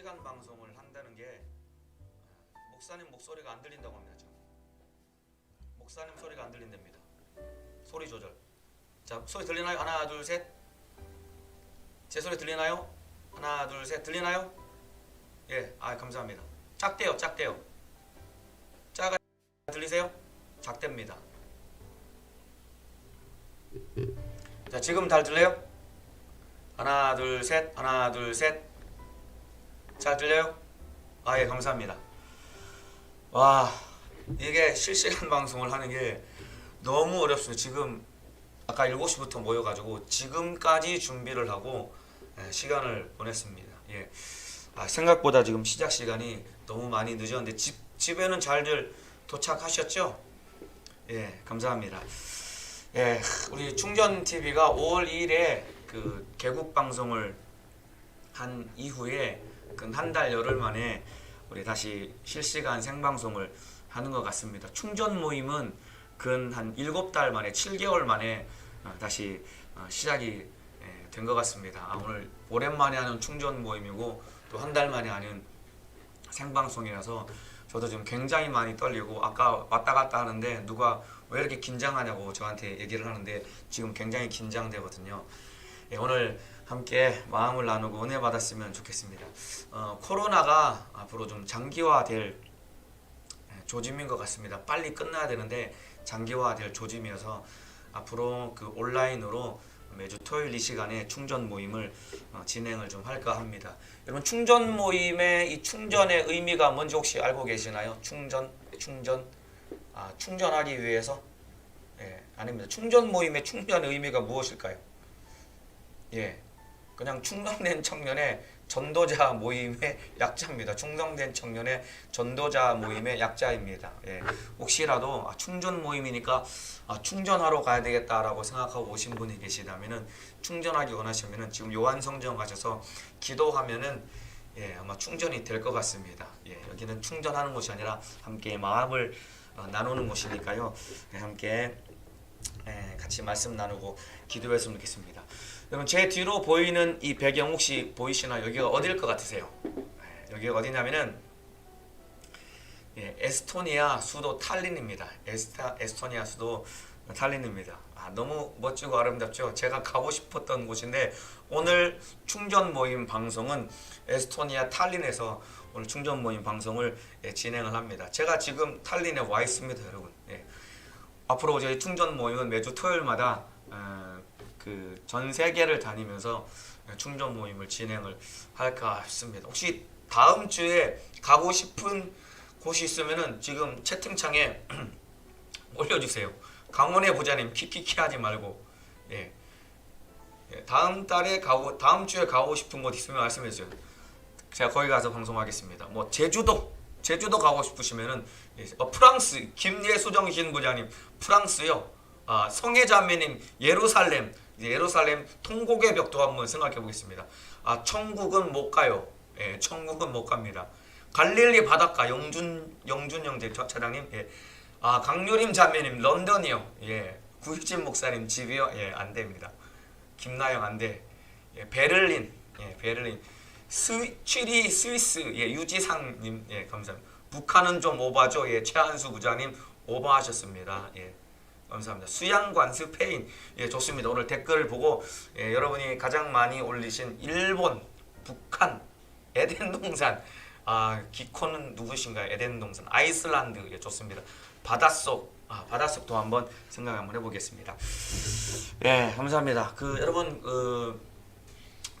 실시간 방송을 한다는 게 목사님 목소리가 안 들린다고 합니다. 참. 목사님 소리가 안 들린답니다. 소리 조절. 자, 소리 들리나요? 하나, 둘, 셋. 제 소리 들리나요? 하나, 둘, 셋. 들리나요? 예, 감사합니다. 작대요, 작대요. 작아 들리세요? 작답니다. 자, 지금 잘 들려요? 하나, 둘, 셋. 하나, 둘, 셋. 잘 들려요? 예, 감사합니다. 와, 이게 실시간 방송을 하는 게 너무 어렵습니다. 지금 아까 7시부터 모여가지고 지금까지 준비를 하고 시간을 보냈습니다. 예. 생각보다 지금 시작 시간이 너무 많이 늦었는데 집에는 잘들 도착하셨죠? 예, 감사합니다. 예, 우리 충전TV가 5월 2일에 그 개국 방송을 한 이후에 근 한 달 열흘 만에 우리 다시 실시간 생방송을 하는 것 같습니다. 충전 모임은 근 한 7달 만에 7개월 만에 다시 시작이 된 것 같습니다. 오늘 오랜만에 하는 충전 모임이고 또 한 달 만에 하는 생방송이라서 저도 지금 굉장히 많이 떨리고 아까 왔다 갔다 하는데 누가 왜 이렇게 긴장하냐고 저한테 얘기를 하는데 지금 굉장히 긴장되거든요. 예, 오늘 함께 마음을 나누고 은혜 받았으면 좋겠습니다. 코로나가 앞으로 좀 장기화될 조짐인 것 같습니다. 빨리 끝나야 되는데 장기화될 조짐이어서 앞으로 그 온라인으로 매주 토요일 이 시간에 충전 모임을 진행을 좀 할까 합니다. 여러분 충전 모임의 이 충전의 의미가 뭔지 혹시 알고 계시나요? 충전하기 위해서? 예, 아닙니다. 충전 모임의 충전의 의미가 무엇일까요? 예, 그냥 충성된 청년의 전도자 모임의 약자입니다. 충성된 청년의 전도자 모임의 약자입니다. 예, 혹시라도 충전 모임이니까 충전하러 가야 되겠다라고 생각하고 오신 분이 계시다면은 충전하기 원하시면은 지금 요한성경 가셔서 기도하면은 아마 충전이 될 것 같습니다. 예, 여기는 충전하는 곳이 아니라 함께 마음을 나누는 곳이니까요. 함께 같이 말씀 나누고 기도했으면 좋겠습니다. 여러분 제 뒤로 보이는 이 배경 혹시 보이시나요? 여기가 어딜 것 같으세요? 여기가 어디냐면은 에스토니아 수도 탈린입니다. 에스토니아 수도 탈린입니다. 너무 멋지고 아름답죠? 제가 가고 싶었던 곳인데 오늘 충전 모임 방송은 에스토니아 탈린에서 오늘 충전 모임 방송을 진행을 합니다. 제가 지금 탈린에 와 있습니다, 여러분. 앞으로 저희 충전 모임은 매주 토요일마다 그 전 세계를 다니면서 충전 모임을 진행을 할까 싶습니다. 혹시 다음 주에 가고 싶은 곳이 있으면은 지금 채팅창에 올려주세요. 강원의 부자님 키키키 하지 말고 다음 주에 가고 싶은 곳 있으면 말씀해 주세요. 제가 거기 가서 방송하겠습니다. 뭐 제주도 가고 싶으시면은 프랑스 김예수정신 부자님 프랑스요. 성혜자매님 예루살렘 통곡의 벽도 한번 생각해 보겠습니다. 천국은 못 가요. 천국은 못 갑니다. 갈릴리 바닷가 영준영 차장님 강유림 자매님 런던이요. 구익진 목사님 집이요. 안 됩니다. 김나영 안 돼. 베를린 취리 스위스 유지상님 감사합니다. 북한은 좀 오바죠. 최한수 부자님 오버하셨습니다. 감사합니다. 수양관 스페인 좋습니다. 오늘 댓글을 보고 여러분이 가장 많이 올리신 일본, 북한, 에덴동산 기코는 누구신가요? 에덴동산, 아이슬란드 좋습니다. 바닷속도 한번 생각 한번 해보겠습니다. 감사합니다. 여러분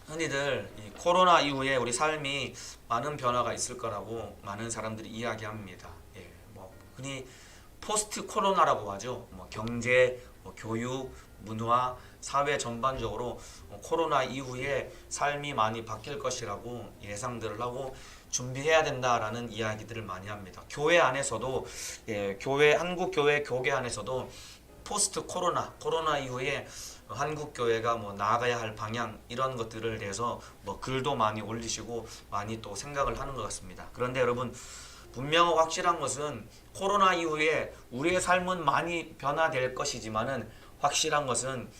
흔히들 이 코로나 이후에 우리 삶이 많은 변화가 있을 거라고 많은 사람들이 이야기합니다. 흔히 포스트 코로나라고 하죠. 경제, 교육, 문화, 사회 전반적으로 코로나 이후에 삶이 많이 바뀔 것이라고 예상들을 하고 준비해야 된다라는 이야기들을 많이 합니다. 교회 안에서도 한국 교회 안에서도 포스트 코로나 이후에 한국 교회가 나아가야 할 방향 이런 것들을 대해서 글도 많이 올리시고 많이 또 생각을 하는 것 같습니다. 그런데 여러분 분명하고 확실한 것은 코로나 이후에 우리의 삶은 많이 변화될 것이지만은 확실한 것은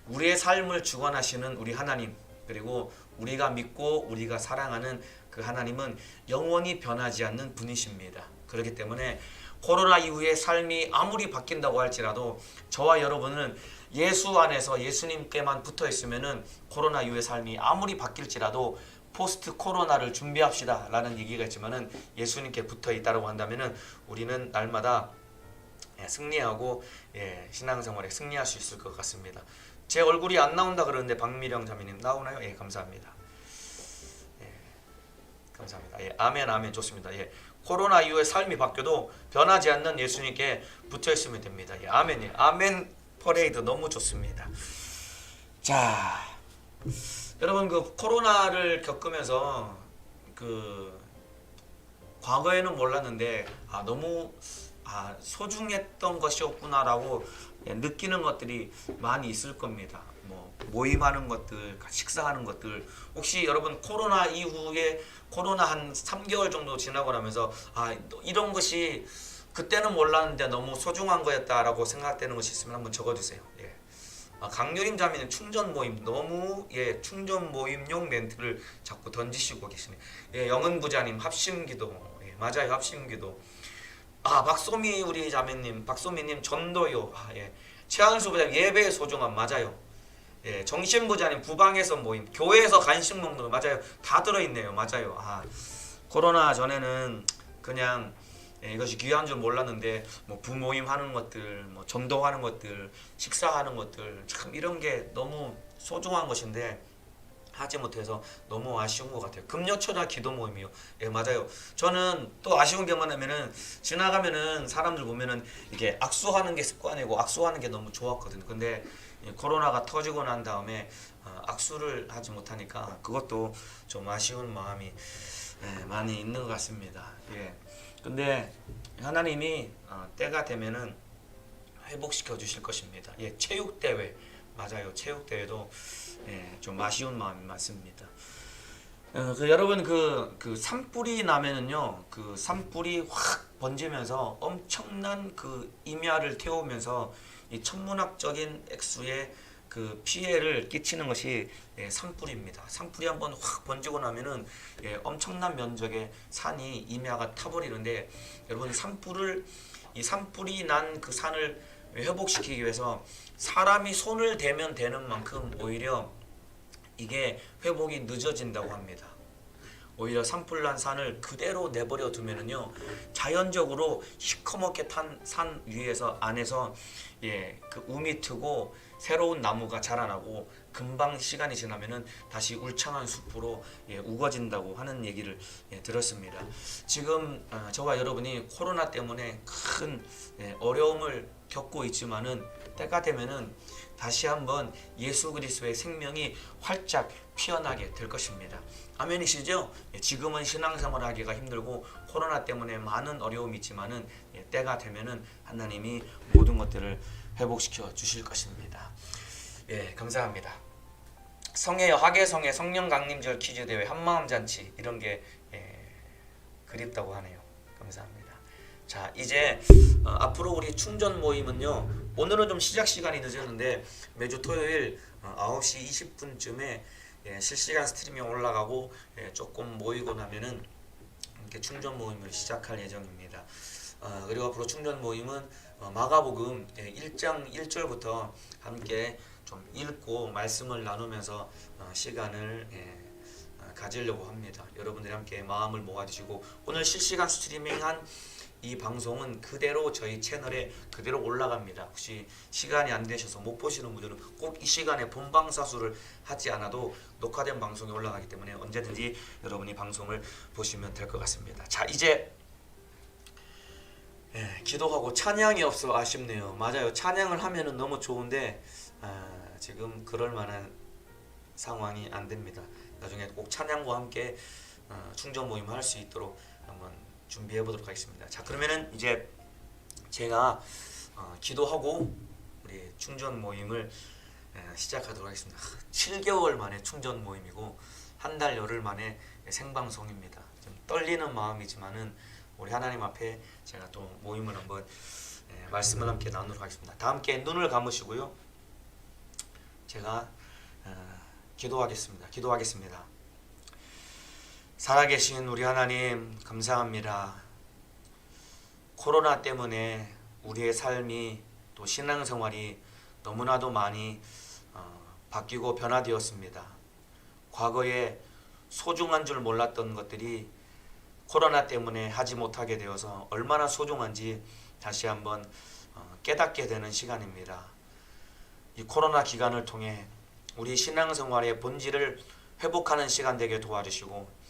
우리의 삶을 주관하시는 우리 하나님 그리고 우리가 믿고 우리가 사랑하는 그 하나님은 영원히 변하지 않는 분이십니다. 그렇기 때문에 코로나 이후의 삶이 아무리 바뀐다고 할지라도 저와 여러분은 예수 안에서 예수님께만 붙어 있으면은 코로나 이후의 삶이 아무리 바뀔지라도 포스트 코로나를 준비합시다 라는 얘기가 있지만은 예수님께 붙어 있다고 한다면은 우리는 날마다 승리하고 신앙생활에 승리할 수 있을 것 같습니다. 제 얼굴이 안 나온다 그러는데 박미령 자매님 나오나요? 예, 감사합니다. 예, 감사합니다. 예, 아멘 아멘 좋습니다. 예, 코로나 이후에 삶이 바뀌어도 변하지 않는 예수님께 붙어 있으면 됩니다. 예, 아멘. 예, 아멘 퍼레이드 너무 좋습니다. 자, 여러분 그 코로나를 겪으면서 그 과거에는 몰랐는데 너무 소중했던 것이었구나라고 느끼는 것들이 많이 있을 겁니다. 뭐 모임하는 것들, 식사하는 것들. 혹시 여러분 코로나 이후에 코로나 한 3개월 정도 지나고 나면서 이런 것이 그때는 몰랐는데 너무 소중한 거였다라고 생각되는 것이 있으면 한번 적어주세요. 예. 강요림 자매는 충전 모임 너무 충전 모임용 멘트를 자꾸 던지시고 계시네. 예, 영은 부자님 합심기도 맞아요 합심기도. 박소미 우리 자매님 박소미님 전도요. 예. 최한수 부자님 예배의 소중함 맞아요. 예, 정신 부자님 부방에서 모임 교회에서 간식 먹는 거 맞아요. 다 들어있네요. 맞아요. 코로나 전에는 그냥 이것이 귀한 줄 몰랐는데 뭐 부모임 하는 것들, 뭐 전도하는 것들, 식사하는 것들 참 이런 게 너무 소중한 것인데 하지 못해서 너무 아쉬운 것 같아요. 금요초나 기도 모임이요. 예, 맞아요. 저는 또 아쉬운 게 뭐냐면은 지나가면은 사람들 보면은 이게 악수하는 게 습관이고 악수하는 게 너무 좋았거든요. 근데 코로나가 터지고 난 다음에 악수를 하지 못하니까 그것도 좀 아쉬운 마음이 많이 있는 것 같습니다. 예. 근데 하나님이 때가 되면은 회복시켜 주실 것입니다. 예, 체육 대회 맞아요. 체육 대회도 좀 아쉬운 마음이 많습니다. 여러분 그 산불이 나면은요, 그 산불이 확 번지면서 엄청난 그 임야를 태우면서 이 천문학적인 액수의 그 피해를 끼치는 것이 산불입니다. 산불이 한번 확 번지고 나면은 엄청난 면적의 산이 임야가 타버리는데 여러분 이 산불이 난 그 산을 회복시키기 위해서 사람이 손을 대면 되는 만큼 오히려 이게 회복이 늦어진다고 합니다. 오히려 산불난 산을 그대로 내버려 두면은요 자연적으로 시커멓게 탄 산 위에서 안에서 그 움이 트고 새로운 나무가 자라나고 금방 시간이 지나면은 다시 울창한 숲으로 우거진다고 하는 얘기를 들었습니다. 지금 저와 여러분이 코로나 때문에 큰 어려움을 겪고 있지만은 때가 되면은 다시 한번 예수 그리스도의 생명이 활짝 피어나게 될 것입니다. 아멘이시죠? 지금은 신앙생활 하기가 힘들고 코로나 때문에 많은 어려움이 있지만은 때가 되면은 하나님이 모든 것들을 회복시켜 주실 것입니다. 예, 감사합니다. 성의 화개성의 성령 강림절 퀴즈 대회 한마음 잔치 이런 게 그립다고 하네요. 감사합니다. 자, 이제 앞으로 우리 충전 모임은요. 오늘은 좀 시작 시간이 늦었는데 매주 토요일 9시 20분쯤에 실시간 스트리밍 올라가고 조금 모이고 나면은 이렇게 충전 모임을 시작할 예정입니다. 그리고 앞으로 충전 모임은 마가복음 1장 1절부터 함께 좀 읽고 말씀을 나누면서 시간을 가지려고 합니다. 여러분들이 함께 마음을 모아주시고 오늘 실시간 스트리밍한 이 방송은 그대로 저희 채널에 그대로 올라갑니다. 혹시 시간이 안 되셔서 못 보시는 분들은 꼭 이 시간에 본방사수를 하지 않아도 녹화된 방송이 올라가기 때문에 언제든지 여러분이 방송을 보시면 될 것 같습니다. 자, 이제 기도하고 찬양이 없어 아쉽네요. 맞아요. 찬양을 하면은 너무 좋은데 지금 그럴 만한 상황이 안 됩니다. 나중에 꼭 찬양과 함께 충전 모임을 할 수 있도록 한번 준비해 보도록 하겠습니다. 자, 그러면은 이제 제가 기도하고 우리 충전 모임을 시작하도록 하겠습니다. 7개월 만에 충전 모임이고 한 달 열흘 만에 생방송입니다. 좀 떨리는 마음이지만은 우리 하나님 앞에 제가 또 모임을 한번 말씀을 함께 나누도록 하겠습니다. 다 함께 눈을 감으시고요. 제가 기도하겠습니다. 살아계신 우리 하나님 감사합니다. 코로나 때문에 우리의 삶이 또 신앙생활이 너무나도 많이 바뀌고 변화되었습니다. 과거에 소중한 줄 몰랐던 것들이 코로나 때문에 하지 못하게 되어서 얼마나 소중한지 다시 한번 깨닫게 되는 시간입니다. 이 코로나 기간을 통해 우리 신앙생활의 본질을 회복하는 시간 되게 도와주시고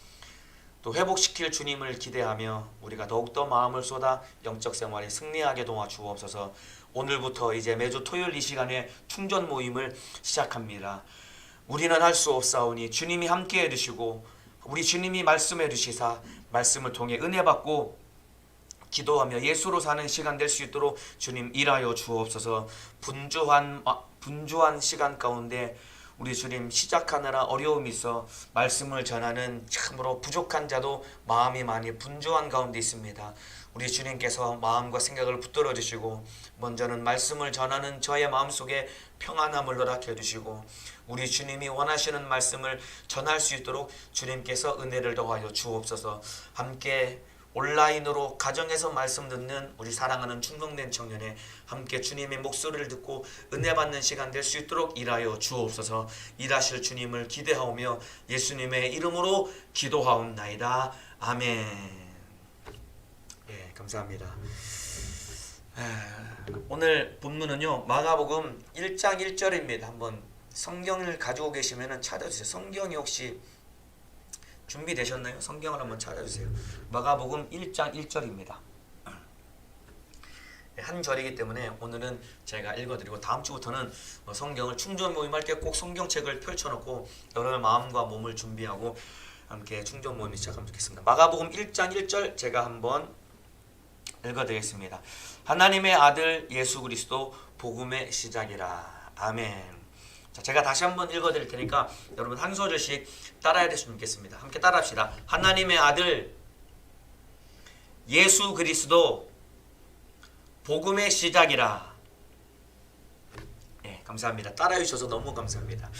또 회복시킬 주님을 기대하며 우리가 더욱더 마음을 쏟아 영적 생활에 승리하게 도와주옵소서. 오늘부터 이제 매주 토요일 이 시간에 충전 모임을 시작합니다. 우리는 할 수 없사오니 주님이 함께해 주시고 우리 주님이 말씀해 주시사 말씀을 통해 은혜 받고 기도하며 예수로 사는 시간 될 수 있도록 주님 일하여 주옵소서. 분주한 시간 가운데 우리 주님 시작하느라 어려움이 있어 말씀을 전하는 참으로 부족한 자도 마음이 많이 분주한 가운데 있습니다. 우리 주님께서 마음과 생각을 붙들어 주시고 먼저는 말씀을 전하는 저의 마음속에 평안함을 허락해 주시고 우리 주님이 원하시는 말씀을 전할 수 있도록 주님께서 은혜를 더하여 주옵소서. 함께 온라인으로 가정에서 말씀 듣는 우리 사랑하는 충동된 청년에 함께 주님의 목소리를 듣고 은혜 받는 시간 될 수 있도록 일하여 주옵소서. 일하실 주님을 기대하오며 예수님의 이름으로 기도하옵나이다. 아멘. 예, 감사합니다. 오늘 본문은요 마가복음 1장 1절입니다. 한번 성경을 가지고 계시면 찾아주세요. 성경이 혹시 준비되셨나요? 성경을 한번 찾아주세요. 마가복음 1장 1절입니다. 한 절이기 때문에 오늘은 제가 읽어드리고 다음 주부터는 성경을 충전 모임할 때 꼭 성경책을 펼쳐놓고 여러분의 마음과 몸을 준비하고 함께 충전 모임을 시작하면 좋겠습니다. 마가복음 1장 1절 제가 한번 읽어드리겠습니다. 하나님의 아들 예수 그리스도 복음의 시작이라. 아멘. 자, 제가 다시 한번 읽어드릴 테니까 여러분 한 소절씩 따라야 됐으면 좋겠습니다. 함께 따라합시다. 하나님의 아들 예수 그리스도 복음의 시작이라. 네, 감사합니다. 따라해 주셔서 너무 감사합니다.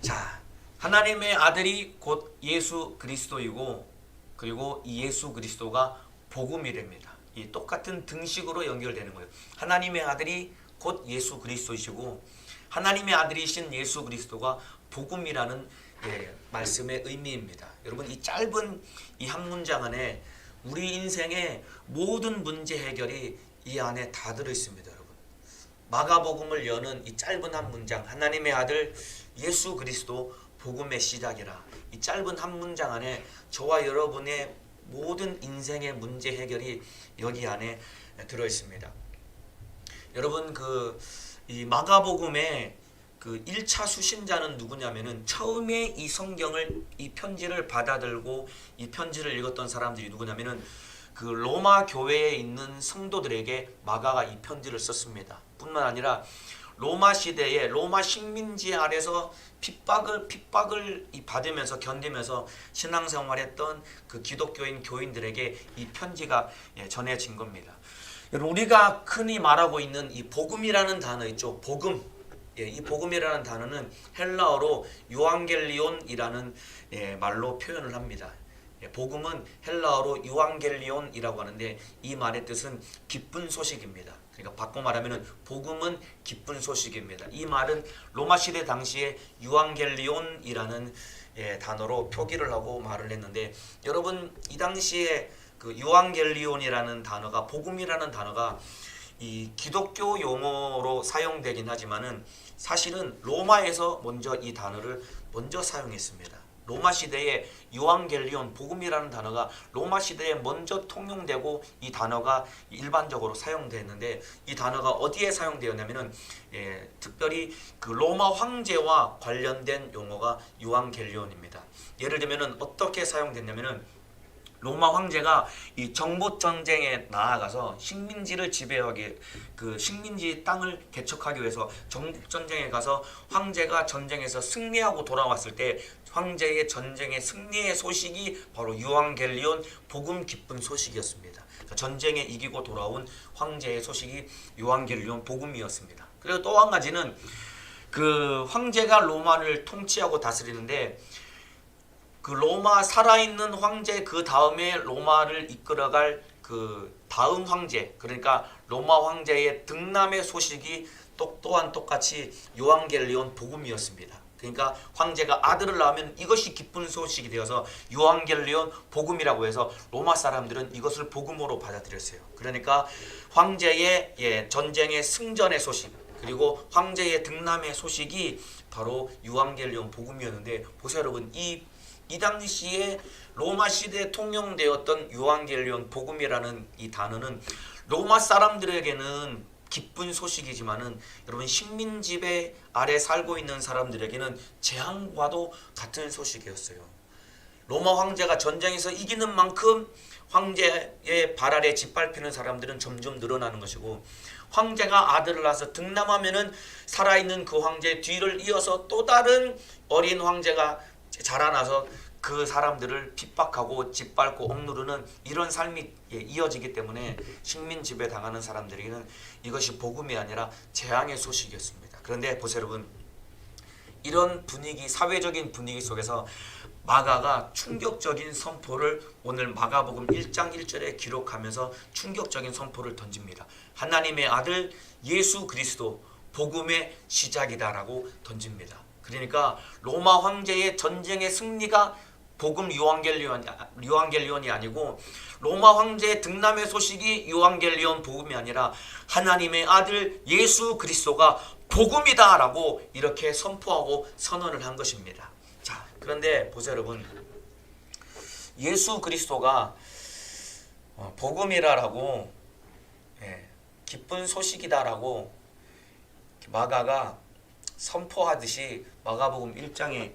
자, 하나님의 아들이 곧 예수 그리스도이고 그리고 이 예수 그리스도가 복음이 됩니다. 이 똑같은 등식으로 연결되는 거예요. 하나님의 아들이 곧 예수 그리스도이시고 하나님의 아들이신 예수 그리스도가 복음이라는 말씀의 의미입니다. 여러분 이 짧은 이 한 문장 안에 우리 인생의 모든 문제 해결이 이 안에 다 들어 있습니다. 여러분 마가복음을 여는 이 짧은 한 문장 하나님의 아들 예수 그리스도 복음의 시작이라. 이 짧은 한 문장 안에 저와 여러분의 모든 인생의 문제 해결이 여기 안에 들어 있습니다. 여러분 이 마가복음의 그 1차 수신자는 누구냐면은 처음에 이 성경을 이 편지를 받아들고 이 편지를 읽었던 사람들이 누구냐면은 그 로마 교회에 있는 성도들에게 마가가 이 편지를 썼습니다. 뿐만 아니라 로마 시대에 로마 식민지 아래서 핍박을 받으면서 견디면서 신앙생활했던 그 기독교인 교인들에게 이 편지가 전해진 겁니다. 여러분 우리가 흔히 말하고 있는 이 복음이라는 단어 있죠. 복음. 이 복음이라는 단어는 헬라어로 유앙겔리온이라는 말로 표현을 합니다. 복음은 헬라어로 유앙겔리온이라고 하는데 이 말의 뜻은 기쁜 소식입니다. 그러니까 바꿔 말하면 복음은 기쁜 소식입니다. 이 말은 로마 시대 당시에 유앙겔리온이라는 단어로 표기를 하고 말을 했는데 여러분 이 당시에 그 유앙겔리온이라는 단어가 복음이라는 단어가 이 기독교 용어로 사용되긴 하지만은 사실은 로마에서 먼저 이 단어를 먼저 사용했습니다. 로마 시대에 유앙겔리온 복음이라는 단어가 로마 시대에 먼저 통용되고 이 단어가 일반적으로 사용됐는데 이 단어가 어디에 사용되었냐면은 특별히 그 로마 황제와 관련된 용어가 유앙겔리온입니다. 예를 들면은 어떻게 사용됐냐면은 로마 황제가 이 정복 전쟁에 나아가서 식민지를 지배하기 그 식민지 땅을 개척하기 위해서 정복 전쟁에 가서 황제가 전쟁에서 승리하고 돌아왔을 때 황제의 전쟁의 승리의 소식이 바로 유앙겔리온 복음 기쁜 소식이었습니다. 전쟁에 이기고 돌아온 황제의 소식이 유앙겔리온 복음이었습니다. 그리고 또 한 가지는 그 황제가 로마를 통치하고 다스리는데 그 로마 살아있는 황제 그 다음에 로마를 이끌어갈 그 다음 황제, 그러니까 로마 황제의 등남의 소식이 또한 똑같이 요한겔리온 복음이었습니다. 그러니까 황제가 아들을 낳으면 이것이 기쁜 소식이 되어서 요한겔리온 복음이라고 해서 로마 사람들은 이것을 복음으로 받아들였어요. 그러니까 황제의 전쟁의 승전의 소식, 그리고 황제의 등남의 소식이 바로 요한겔리온 복음이었는데, 보세요 여러분, 이 당시에 로마 시대에 통용되었던 요한겔리온 복음이라는 이 단어는 로마 사람들에게는 기쁜 소식이지만은 여러분 식민 지배 아래 살고 있는 사람들에게는 재앙과도 같은 소식이었어요. 로마 황제가 전쟁에서 이기는 만큼 황제의 발 아래 짓밟히는 사람들은 점점 늘어나는 것이고, 황제가 아들을 낳아서 등남하면은 살아있는 그 황제의 뒤를 이어서 또 다른 어린 황제가 자라나서 그 사람들을 핍박하고 짓밟고 억누르는 이런 삶이 이어지기 때문에 식민 지배 당하는 사람들에게는 이것이 복음이 아니라 재앙의 소식이었습니다. 그런데 보세요 여러분, 이런 분위기, 사회적인 분위기 속에서 마가가 충격적인 선포를 오늘 마가복음 1장 1절에 기록하면서 충격적인 선포를 던집니다. 하나님의 아들 예수 그리스도 복음의 시작이다라고 던집니다. 그러니까 로마 황제의 전쟁의 승리가 복음 요한겔리온이 아니고, 로마 황제의 등남의 소식이 요한겔리온 복음이 아니라 하나님의 아들 예수 그리스도가 복음이다라고 이렇게 선포하고 선언을 한 것입니다. 자, 그런데 보세요 여러분, 예수 그리스도가 복음이라고 기쁜 소식이다라고 마가가 선포하듯이 마가복음 1장에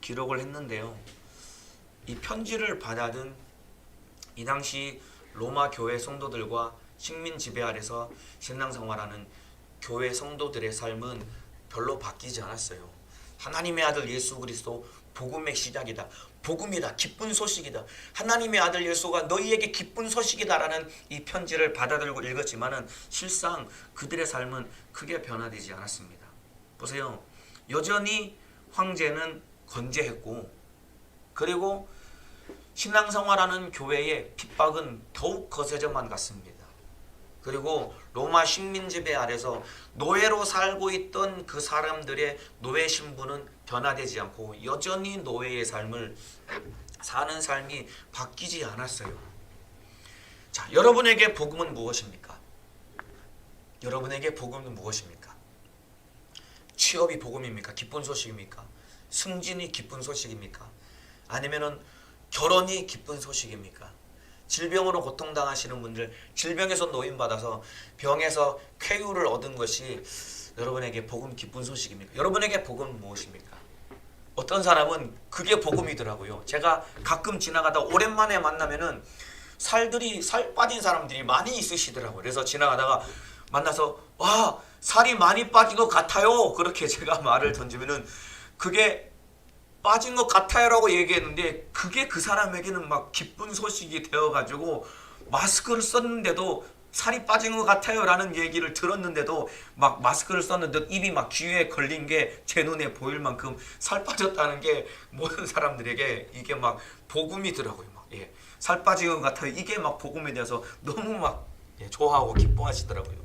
기록을 했는데요. 이 편지를 받아든 이 당시 로마 교회 성도들과 식민 지배 아래서 신앙생활하는 교회 성도들의 삶은 별로 바뀌지 않았어요. 하나님의 아들 예수 그리스도 복음의 시작이다, 복음이다, 기쁜 소식이다, 하나님의 아들 예수가 너희에게 기쁜 소식이다라는 이 편지를 받아들고 읽었지만은 실상 그들의 삶은 크게 변화되지 않았습니다. 보세요, 여전히 황제는 건재했고, 그리고 신앙생활하는 교회의 핍박은 더욱 거세져만 갔습니다. 그리고 로마 식민지배 아래서 노예로 살고 있던 그 사람들의 노예 신분은 변화되지 않고 여전히 노예의 삶을 사는 삶이 바뀌지 않았어요. 자, 여러분에게 복음은 무엇입니까? 여러분에게 복음은 무엇입니까? 취업이 복음입니까? 기쁜 소식입니까? 승진이 기쁜 소식입니까? 아니면은 결혼이 기쁜 소식입니까? 질병으로 고통당하시는 분들, 질병에서 노인받아서 병에서 쾌유를 얻은 것이 여러분에게 복음 기쁜 소식입니까? 여러분에게 복음은 무엇입니까? 어떤 사람은 그게 복음이더라고요. 제가 가끔 지나가다 오랜만에 만나면은 살 빠진 사람들이 많이 있으시더라고요. 그래서 지나가다가 만나서 와, 살이 많이 빠진 것 같아요, 그렇게 제가 말을 던지면은 그게 빠진 것 같아요라고 얘기했는데, 그게 그 사람에게는 막 기쁜 소식이 되어가지고 마스크를 썼는데도 살이 빠진 것 같아요라는 얘기를 들었는데도 막 마스크를 썼는데 입이 막 귀에 걸린 게 제 눈에 보일 만큼 살 빠졌다는 게 모든 사람들에게 이게 막 복음이더라고요. 막 살 빠진 것 같아요, 이게 막 복음에 대해서 너무 막 좋아하고 기뻐하시더라고요.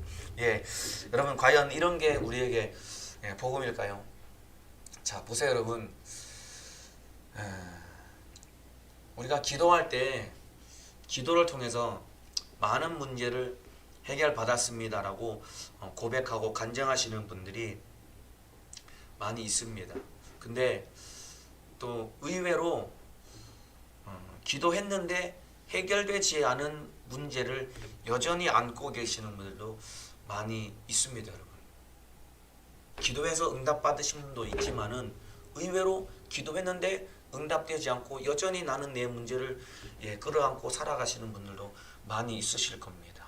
여러분, 과연 이런 게 우리에게 복음일까요? 자, 보세요 여러분, 우리가 기도할 때 기도를 통해서 많은 문제를 해결받았습니다라고 고백하고 간증하시는 분들이 많이 있습니다. 근데 또 의외로 기도했는데 해결되지 않은 문제를 여전히 안고 계시는 분들도 많이 있습니다. 여러분, 기도해서 응답받으신 분도 있지만은 의외로 기도했는데 응답되지 않고 여전히 나는 내 문제를 끌어안고 살아가시는 분들도 많이 있으실 겁니다.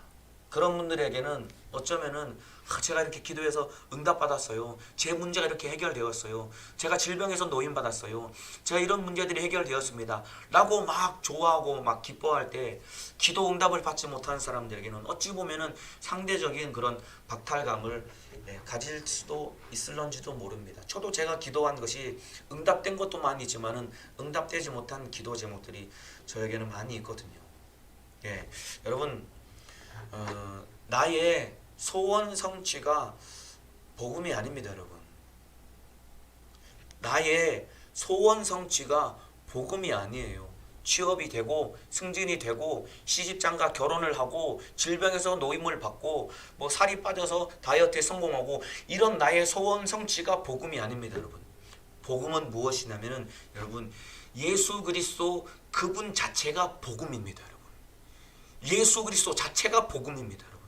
그런 분들에게는 어쩌면은 제가 이렇게 기도해서 응답받았어요. 제 문제가 이렇게 해결되었어요. 제가 질병에서 노인받았어요. 제가 이런 문제들이 해결되었습니다. 라고 막 좋아하고 막 기뻐할 때 기도 응답을 받지 못한 사람들에게는 어찌 보면은 상대적인 그런 박탈감을 가질 수도 있을런지도 모릅니다. 저도 제가 기도한 것이 응답된 것도 많이 있지만은 응답되지 못한 기도 제목들이 저에게는 많이 있거든요. 예, 여러분 나의 소원 성취가 복음이 아닙니다, 여러분. 나의 소원 성취가 복음이 아니에요. 취업이 되고 승진이 되고 시집장가 결혼을 하고 질병에서 노임을 받고 뭐 살이 빠져서 다이어트에 성공하고 이런 나의 소원 성취가 복음이 아닙니다, 여러분. 복음은 무엇이냐면은 여러분 예수 그리스도 그분 자체가 복음입니다, 여러분. 예수 그리스도 자체가 복음입니다, 여러분.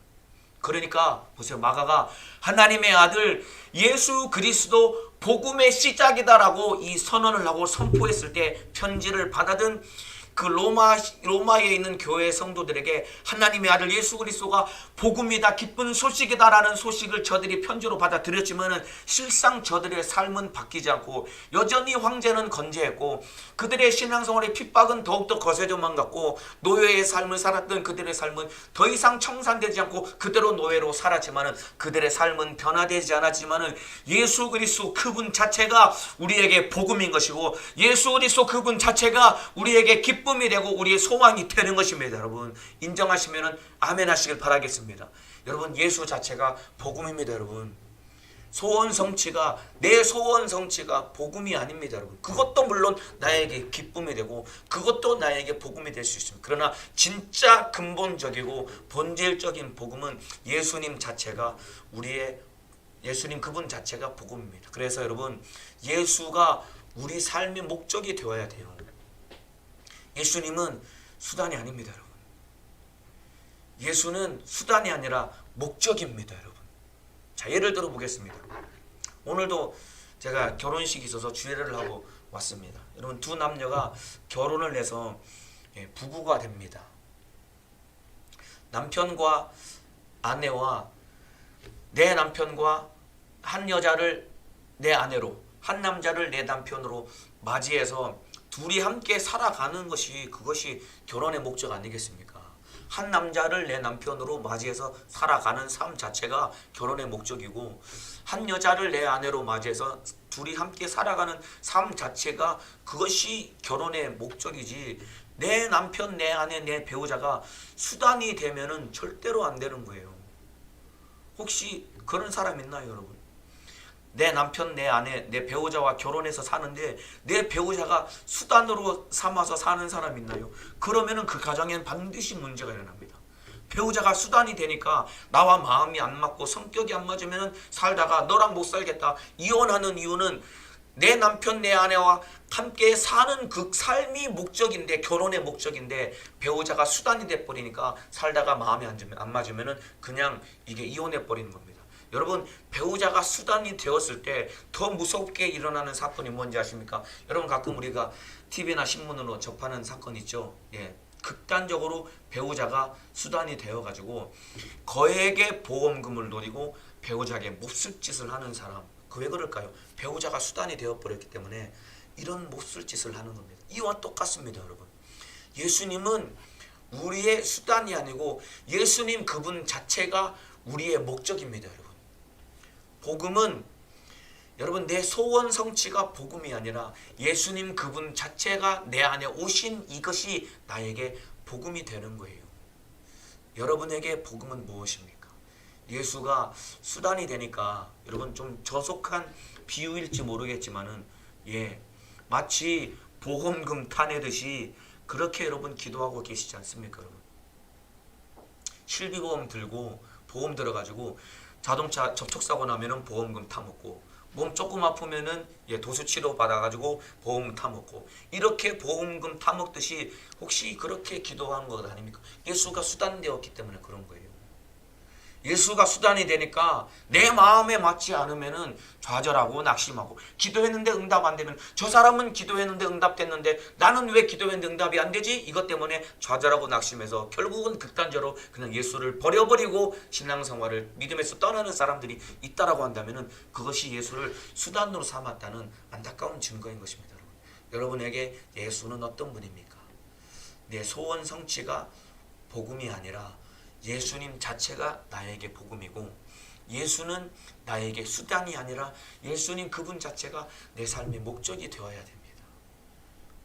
그러니까 보세요. 마가가 하나님의 아들 예수 그리스도 복음의 시작이다라고 이 선언을 하고 선포했을 때 편지를 받아든 그 로마에 있는 교회 성도들에게 하나님의 아들 예수 그리스도가 복음이다, 기쁜 소식이다라는 소식을 저들이 편지로 받아들였지만은 실상 저들의 삶은 바뀌지 않고 여전히 황제는 건재했고 그들의 신앙생활의 핍박은 더욱더 거세져만 갔고 노예의 삶을 살았던 그들의 삶은 더 이상 청산되지 않고 그대로 노예로 살았지만은 그들의 삶은 변화되지 않았지만은 예수 그리스도 그분 자체가 우리에게 복음인 것이고 예수 그리스도 그분 자체가 우리에게 기쁨이 되고 우리의 소망이 되는 것입니다. 여러분 인정하시면 아멘 하시길 바라겠습니다. 여러분 예수 자체가 복음입니다. 여러분 소원 성취가 내 소원 성취가 복음이 아닙니다. 여러분 그것도 물론 나에게 기쁨이 되고 그것도 나에게 복음이 될 수 있습니다. 그러나 진짜 근본적이고 본질적인 복음은 예수님 자체가 예수님 그분 자체가 복음입니다. 그래서 여러분 예수가 우리 삶의 목적이 되어야 돼요. 예수님은 수단이 아닙니다, 여러분. 예수는 수단이 아니라 목적입니다, 여러분. 자, 예를 들어 보겠습니다. 오늘도 제가 결혼식이 있어서 주례를 하고 왔습니다. 여러분 두 남녀가 결혼을 해서 부부가 됩니다. 남편과 아내와 내 남편과 한 여자를 내 아내로 한 남자를 내 남편으로 맞이해서 둘이 함께 살아가는 그것이 결혼의 목적 아니겠습니까? 한 남자를 내 남편으로 맞이해서 살아가는 삶 자체가 결혼의 목적이고 한 여자를 내 아내로 맞이해서 둘이 함께 살아가는 삶 자체가 그것이 결혼의 목적이지 내 남편, 내 아내, 내 배우자가 수단이 되면은 절대로 안 되는 거예요. 혹시 그런 사람 있나요, 여러분? 내 남편, 내 아내, 내 배우자와 결혼해서 사는데 내 배우자가 수단으로 삼아서 사는 사람 있나요? 그러면은 그 가정엔 반드시 문제가 일어납니다. 배우자가 수단이 되니까 나와 마음이 안 맞고 성격이 안 맞으면은 살다가 너랑 못 살겠다. 이혼하는 이유는 내 남편, 내 아내와 함께 사는 그 삶이 목적인데 결혼의 목적인데 배우자가 수단이 돼 버리니까 살다가 마음이 안 맞으면은 그냥 이게 이혼해 버리는 겁니다. 여러분 배우자가 수단이 되었을 때 더 무섭게 일어나는 사건이 뭔지 아십니까? 여러분 가끔 우리가 TV나 신문으로 접하는 사건 있죠. 극단적으로 배우자가 수단이 되어가지고 거액의 보험금을 노리고 배우자에게 몹쓸 짓을 하는 사람. 그 왜 그럴까요? 배우자가 수단이 되어버렸기 때문에 이런 몹쓸 짓을 하는 겁니다. 이와 똑같습니다, 여러분. 예수님은 우리의 수단이 아니고 예수님 그분 자체가 우리의 목적입니다, 여러분. 복음은 여러분 내 소원 성취가 복음이 아니라 예수님 그분 자체가 내 안에 오신 이것이 나에게 복음이 되는 거예요. 여러분에게 복음은 무엇입니까? 예수가 수단이 되니까 여러분 좀 저속한 비유일지 모르겠지만은 마치 보험금 타내듯이 그렇게 여러분 기도하고 계시지 않습니까, 여러분? 실비보험 들고 보험 들어가지고 자동차 접촉사고 나면은 보험금 타먹고 몸 조금 아프면은 도수치료 받아가지고 보험금 타먹고 이렇게 보험금 타먹듯이 혹시 그렇게 기도하는 것 아닙니까? 예수가 수단되었기 때문에 그런 거예요. 예수가 수단이 되니까 내 마음에 맞지 않으면은 좌절하고 낙심하고, 기도했는데 응답 안 되면 저 사람은 기도했는데 응답됐는데 나는 왜 기도했는데 응답이 안 되지? 이것 때문에 좌절하고 낙심해서 결국은 극단적으로 그냥 예수를 버려버리고 신앙생활을 믿음에서 떠나는 사람들이 있다라고 한다면은 그것이 예수를 수단으로 삼았다는 안타까운 증거인 것입니다. 여러분에게 예수는 어떤 분입니까? 내 소원 성취가 복음이 아니라 예수님 자체가 나에게 복음이고, 예수는 나에게 수단이 아니라 예수님 그분 자체가 내 삶의 목적이 되어야 됩니다.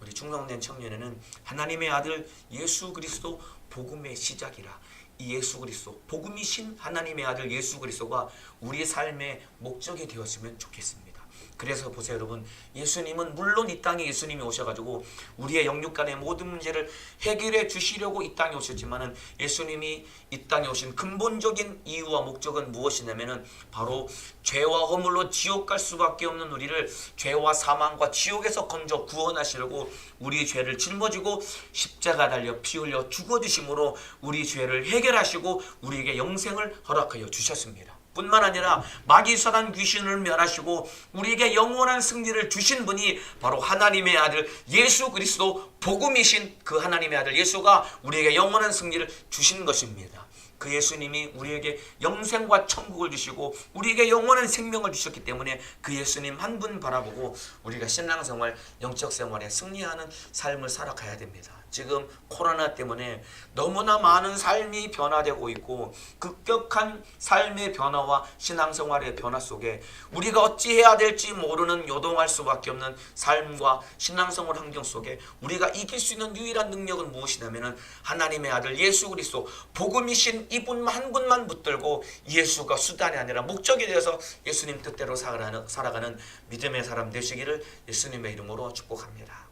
우리 충성된 청년에는 하나님의 아들 예수 그리스도 복음의 시작이라, 이 예수 그리스도 복음이신 하나님의 아들 예수 그리스도가 우리의 삶의 목적이 되었으면 좋겠습니다. 그래서 보세요 여러분, 예수님은 물론 이 땅에 예수님이 오셔가지고 우리의 영육 간의 모든 문제를 해결해 주시려고 이 땅에 오셨지만은, 예수님이 이 땅에 오신 근본적인 이유와 목적은 무엇이냐면은 바로 죄와 허물로 지옥 갈 수밖에 없는 우리를 죄와 사망과 지옥에서 건져 구원하시려고 우리의 죄를 짊어지고 십자가 달려 피 흘려 죽어주심으로 우리 죄를 해결하시고 우리에게 영생을 허락하여 주셨습니다. 뿐만 아니라 마귀 사단 귀신을 멸하시고 우리에게 영원한 승리를 주신 분이 바로 하나님의 아들 예수 그리스도 복음이신 그 하나님의 아들 예수가 우리에게 영원한 승리를 주신 것입니다. 그 예수님이 우리에게 영생과 천국을 주시고 우리에게 영원한 생명을 주셨기 때문에 그 예수님 한 분 바라보고 우리가 신앙생활, 영적 생활에 승리하는 삶을 살아가야 됩니다. 지금 코로나 때문에 너무나 많은 삶이 변화되고 있고, 급격한 삶의 변화와 신앙생활의 변화 속에 우리가 어찌해야 될지 모르는 요동할 수밖에 없는 삶과 신앙생활 환경 속에 우리가 이길 수 있는 유일한 능력은 무엇이냐면 하나님의 아들 예수 그리스도 복음이신 이분 한 분만 붙들고 예수가 수단이 아니라 목적이 되어서 예수님 뜻대로 살아가는 믿음의 사람 되시기를 예수님의 이름으로 축복합니다.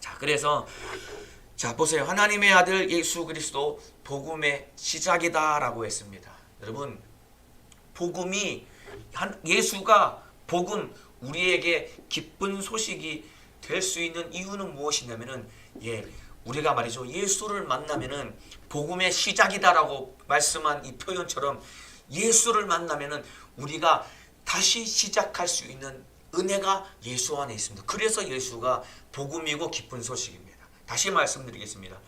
자, 그래서 자 보세요. 하나님의 아들 예수 그리스도 복음의 시작이다라고 했습니다. 여러분, 복음이 예수가 복음, 우리에게 기쁜 소식이 될 수 있는 이유는 무엇이냐면은 우리가 말이죠, 예수를 만나면은 복음의 시작이다라고 말씀한 이 표현처럼 예수를 만나면은 우리가 다시 시작할 수 있는 은혜가 예수 안에 있습니다. 그래서 예수가 복음이고 기쁜 소식입니다. 다시 말씀드리겠습니다.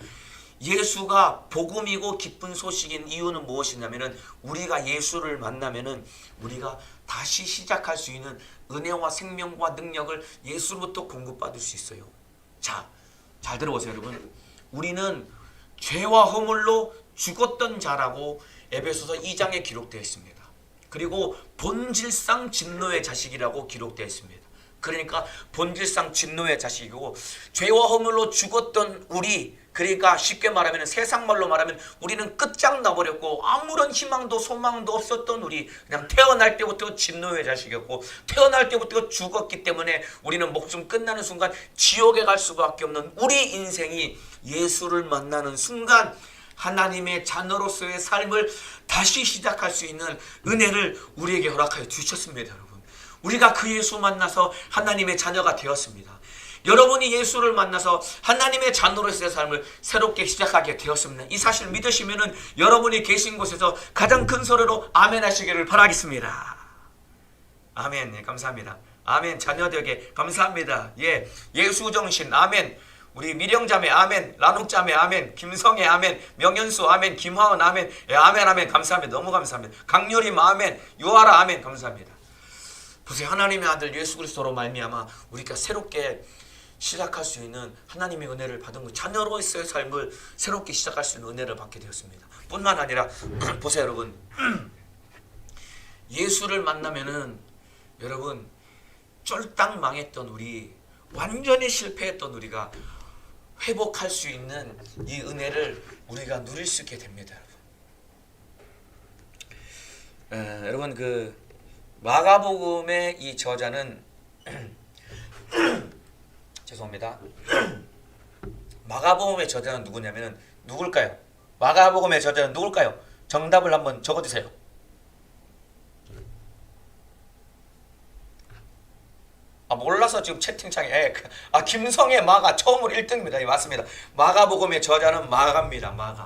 예수가 복음이고 기쁜 소식인 이유는 무엇이냐면은 우리가 예수를 만나면은 우리가 다시 시작할 수 있는 은혜와 생명과 능력을 예수로부터 공급받을 수 있어요. 자, 잘 들어보세요 여러분. 우리는 죄와 허물로 죽었던 자라고 에베소서 2장에 기록되어 있습니다. 그리고 본질상 진노의 자식이라고 기록되어 있습니다. 그러니까 본질상 진노의 자식이고, 죄와 허물로 죽었던 우리, 그러니까 쉽게 말하면 세상 말로 말하면 우리는 끝장나버렸고 아무런 희망도 소망도 없었던 우리, 그냥 태어날 때부터 진노의 자식이었고 태어날 때부터 죽었기 때문에 우리는 목숨 끝나는 순간 지옥에 갈 수밖에 없는 우리 인생이 예수를 만나는 순간 하나님의 자녀로서의 삶을 다시 시작할 수 있는 은혜를 우리에게 허락하여 주셨습니다. 여러분, 우리가 그 예수 만나서 하나님의 자녀가 되었습니다. 여러분이 예수를 만나서 하나님의 자녀로서의 삶을 새롭게 시작하게 되었습니다. 이 사실 믿으시면은 여러분이 계신 곳에서 가장 큰 소리로 아멘 하시기를 바라겠습니다. 아멘. 네, 감사합니다. 아멘. 자녀되게 감사합니다. 예수 정신 아멘. 우리 미령자매 아멘, 라녹자매 아멘, 김성애 아멘, 명현수 아멘, 김화은 아멘, 아멘 아멘. 감사합니다. 너무 감사합니다. 강렬임 아멘, 유아라 아멘. 감사합니다. 보세요. 하나님의 아들 예수 그리스도로 말미암아 우리가 새롭게 시작할 수 있는 하나님의 은혜를 받은 것, 자녀로서의 삶을 새롭게 시작할 수 있는 은혜를 받게 되었습니다. 뿐만 아니라 보세요 여러분, 예수를 만나면은 여러분 쫄딱 망했던 우리, 완전히 실패했던 우리가 회복할 수 있는 이 은혜를 우리가 누릴 수 있게 됩니다. 여러분 그 마가복음의 이 저자는 죄송합니다. 마가복음의 저자는 누구냐면은 누굴까요? 마가복음의 저자는 누굴까요? 정답을 한번 적어주세요. 몰라서 지금 채팅창에 김성애 마가 처음으로 1등입니다. 맞습니다. 마가복음의 저자는 마가입니다. 마가.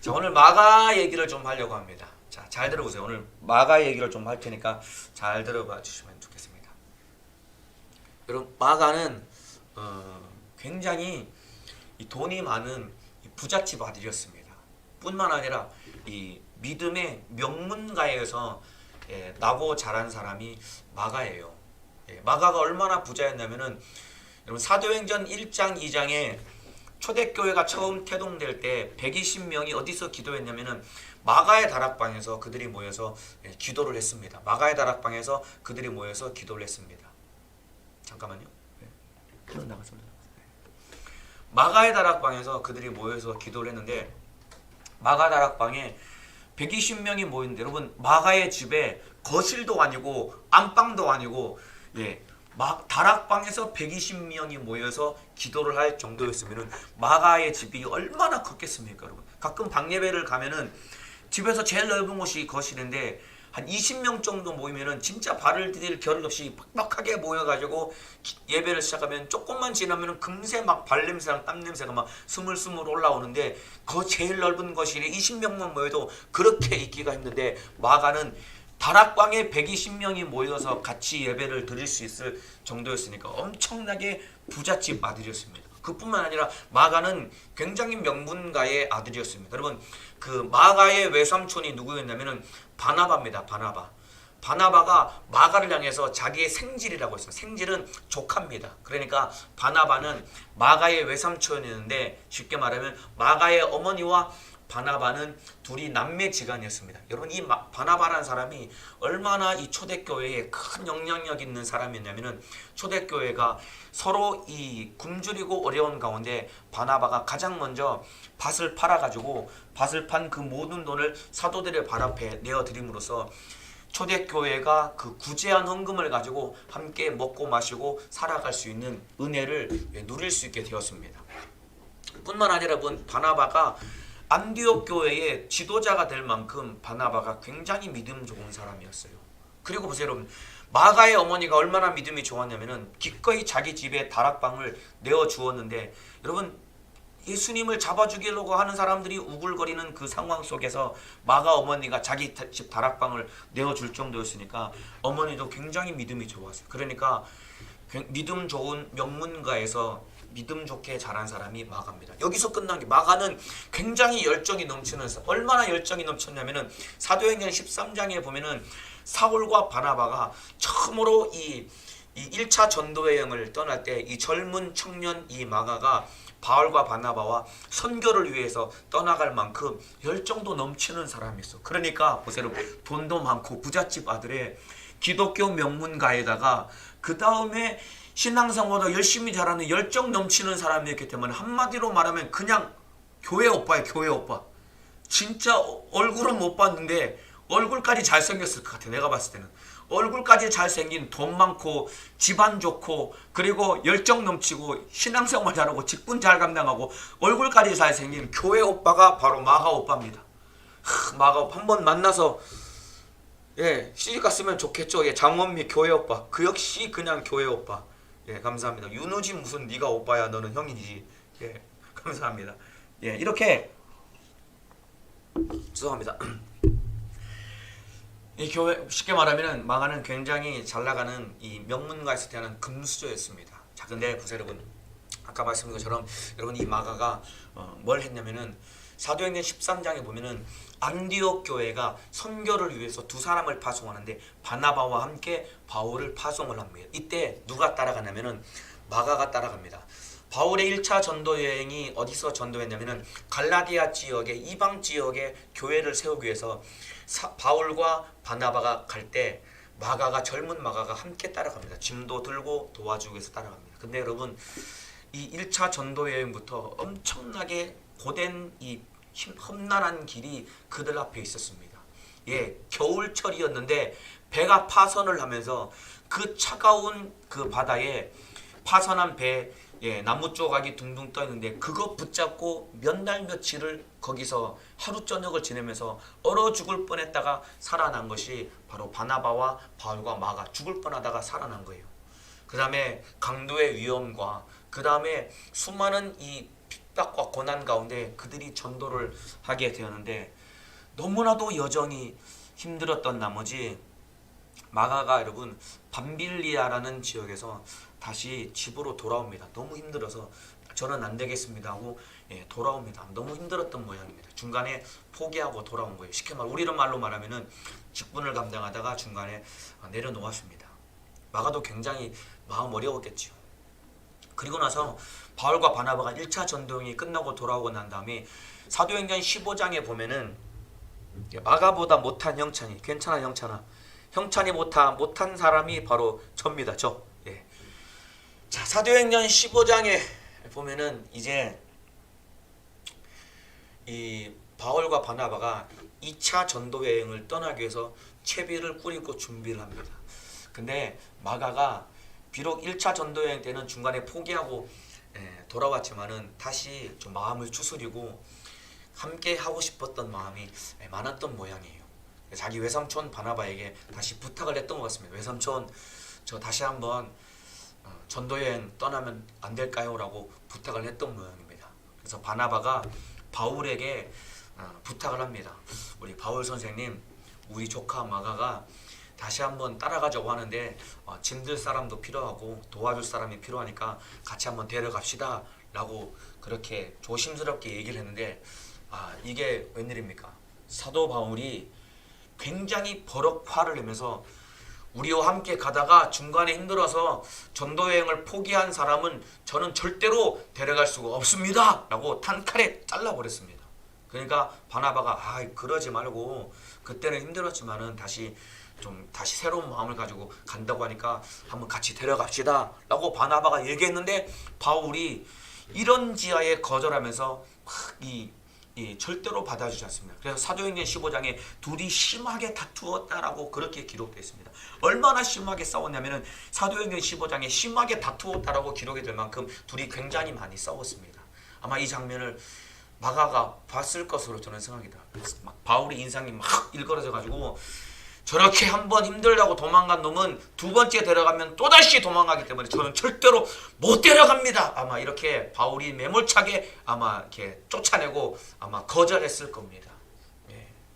자, 오늘 마가 얘기를 좀 하려고 합니다. 자, 잘 들어보세요. 오늘 마가 얘기를 좀 할 테니까 잘 들어봐 주시면 좋겠습니다. 여러분, 마가는 굉장히 이 돈이 많은 이 부잣집 아들이었습니다. 뿐만 아니라 이 믿음의 명문가에서 나고 자란 사람이 마가예요. 마가가 얼마나 부자였냐면은 여러분, 사도행전 1장 2장에 초대교회가 처음 태동될 때 120명이 어디서 기도했냐면은 마가의 다락방에서 그들이 모여서 기도를 했습니다. 마가의 다락방에서 그들이 모여서 기도를 했습니다. 잠깐만요. 마가의 다락방에서 그들이 모여서 기도를 했는데, 마가 다락방에 120명이 모였는데, 여러분, 마가의 집에 거실도 아니고 안방도 아니고 다락방에서 120명이 모여서 기도를 할 정도였으면 마가의 집이 얼마나 컸겠습니까, 여러분? 가끔 방예배를 가면은 집에서 제일 넓은 곳이 거실인데 한 20명 정도 모이면은 진짜 발을 디딜 겨를 없이 빡빡하게 모여가지고 예배를 시작하면 조금만 지나면은 금세 막 발냄새랑 땀냄새가 막 스물스물 올라오는데, 그 제일 넓은 거실에 20명만 모여도 그렇게 있기가 힘든데, 마가는 다락방에 120명이 모여서 같이 예배를 드릴 수 있을 정도였으니까 엄청나게 부잣집 아들이었습니다. 그뿐만 아니라 마가는 굉장히 명문가의 아들이었습니다. 여러분, 그 마가의 외삼촌이 누구였냐면은 바나바입니다. 바나바가 마가를 향해서 자기의 생질이라고 했어요. 생질은 조카입니다. 그러니까 바나바는 마가의 외삼촌이었는데, 쉽게 말하면 마가의 어머니와 바나바는 둘이 남매지간이었습니다. 여러분, 이 바나바라는 사람이 얼마나 이 초대교회에 큰 영향력 있는 사람이었냐면은, 초대교회가 서로 이 굶주리고 어려운 가운데 바나바가 가장 먼저 밭을 팔아가지고 밭을 판 그 모든 돈을 사도들의 발 앞에 내어드림으로써 초대교회가 그 구제한 헌금을 가지고 함께 먹고 마시고 살아갈 수 있는 은혜를 누릴 수 있게 되었습니다. 뿐만 아니라 여러분, 바나바가 안디옥 교회의 지도자가 될 만큼 바나바가 굉장히 믿음 좋은 사람이었어요. 그리고 보세요, 여러분, 마가의 어머니가 얼마나 믿음이 좋았냐면은 기꺼이 자기 집에 다락방을 내어 주었는데, 여러분, 예수님을 잡아 죽이려고 하는 사람들이 우글거리는 그 상황 속에서 마가 어머니가 자기 집 다락방을 내어 줄 정도였으니까 어머니도 굉장히 믿음이 좋았어요. 그러니까 믿음 좋은 명문가에서 믿음 좋게 자란 사람이 마가입니다. 여기서 끝난 게, 마가는 굉장히 열정이 넘치는 사람. 얼마나 열정이 넘쳤냐면은 사도행전 13장에 보면은 사울과 바나바가 처음으로 이 1차 전도 여행을 떠날 때 이 젊은 청년 이 마가가 바울과 바나바와 선교를 위해서 떠나갈 만큼 열정도 넘치는 사람이었어. 그러니까 보세요, 돈도 많고 부잣집 아들의 기독교 명문가에다가 그 다음에 신앙생활도 열심히 잘하는 열정 넘치는 사람이었기 때문에 한마디로 말하면 그냥 교회 오빠예요. 교회 오빠. 진짜 얼굴은 못 봤는데 얼굴까지 잘생겼을 것 같아. 내가 봤을 때는 얼굴까지 잘생긴, 돈 많고 집안 좋고 그리고 열정 넘치고 신앙생활 잘하고 직분 잘 감당하고 얼굴까지 잘생긴 교회 오빠가 바로 마가 오빠입니다. 마가 오빠 한번 만나서 시집 갔으면 좋겠죠. 장원미 교회 오빠. 그 역시 그냥 교회 오빠. 감사합니다. 윤우지 무슨 네가 오빠야, 너는 형이지. 감사합니다. 이렇게 죄송합니다. 이 교회, 쉽게 말하면은 마가는 굉장히 잘 나가는 이 명문가에서 태어난 금수저였습니다. 자, 근데 보세요, 여러분, 아까 말씀드린 것처럼 여러분, 이 마가가 뭘 했냐면은 사도행전 13장에 보면은 안디옥 교회가 선교를 위해서 두 사람을 파송하는데 바나바와 함께 바울을 파송을 합니다. 이때 누가 따라가냐면은 마가가 따라갑니다. 바울의 1차 전도 여행이 어디서 전도했냐면은 갈라디아 지역의 이방 지역에 교회를 세우기 위해서 바울과 바나바가 갈 때 마가가, 젊은 마가가 함께 따라갑니다. 짐도 들고 도와주기 위해서 따라갑니다. 근데 여러분, 이 1차 전도 여행부터 엄청나게 고된 이 험난한 길이 그들 앞에 있었습니다. 겨울철이었는데 배가 파선을 하면서 그 차가운 그 바다에 파선한 배, 나무 조각이 둥둥 떠 있는데 그거 붙잡고 몇 날 며칠을 거기서 하루 저녁을 지내면서 얼어 죽을 뻔했다가 살아난 것이 바로 바나바와 바울과 마가. 죽을 뻔하다가 살아난 거예요. 그 다음에 강도의 위험과 그 다음에 수많은 이 핍박과 고난 가운데 그들이 전도를 하게 되었는데 너무나도 여정이 힘들었던 나머지 마가가 여러분 밤빌리아라는 지역에서 다시 집으로 돌아옵니다. 너무 힘들어서 저는 안 되겠습니다 하고 돌아옵니다. 너무 힘들었던 모양입니다. 중간에 포기하고 돌아온 거예요. 쉽게 우리 말로 말하면은 직분을 감당하다가 중간에 내려놓았습니다. 마가도 굉장히 마음 어려웠겠죠. 그리고 나서 바울과 바나바가 1차 전도행이 끝나고 돌아오고 난 다음에 사도행전 15장에 보면은 마가보다 못한 형찬이, 괜찮아 형찬아, 형찬이 못한 사람이 바로 접니다. 자, 사도행전 15장에 보면은 이제 이 바울과 바나바가 2차 전도 여행을 떠나기 위해서 채비를 꾸리고 준비를 합니다. 근데 마가가 비록 1차 전도 여행 때는 중간에 포기하고 돌아왔지만은 다시 좀 마음을 추스리고 함께 하고 싶었던 마음이 많았던 모양이에요. 자기 외삼촌 바나바에게 다시 부탁을 했던 것 같습니다. 외삼촌, 저 다시 한번 전도여행 떠나면 안 될까요? 라고 부탁을 했던 모양입니다. 그래서 바나바가 바울에게 부탁을 합니다. 우리 바울 선생님, 우리 조카 마가가 다시 한번 따라가자고 하는데 짐들 사람도 필요하고 도와줄 사람이 필요하니까 같이 한번 데려갑시다 라고 그렇게 조심스럽게 얘기를 했는데 이게 웬일입니까? 사도 바울이 굉장히 버럭 화를 내면서 우리와 함께 가다가 중간에 힘들어서 전도여행을 포기한 사람은 저는 절대로 데려갈 수가 없습니다 라고 단칼에 잘라버렸습니다. 그러니까 바나바가 그러지 말고 그때는 힘들었지만은 다시 새로운 마음을 가지고 간다고 하니까 한번 같이 데려갑시다 라고 바나바가 얘기했는데 바울이 이런 지하에 거절하면서 절대로 받아주지 않습니다. 그래서 사도행전 15장에 둘이 심하게 다투었다라고 그렇게 기록되어 있습니다. 얼마나 심하게 싸웠냐면은 사도행전 15장에 심하게 다투었다라고 기록이 될 만큼 둘이 굉장히 많이 싸웠습니다. 아마 이 장면을 마가가 봤을 것으로 저는 생각합니다. 막 바울의 인상이 막 일그러져 가지고 저렇게 한번 힘들다고 도망간 놈은 두 번째 데려가면 또다시 도망가기 때문에 저는 절대로 못 데려갑니다. 아마 이렇게 바울이 매몰차게 아마 이렇게 쫓아내고 아마 거절했을 겁니다.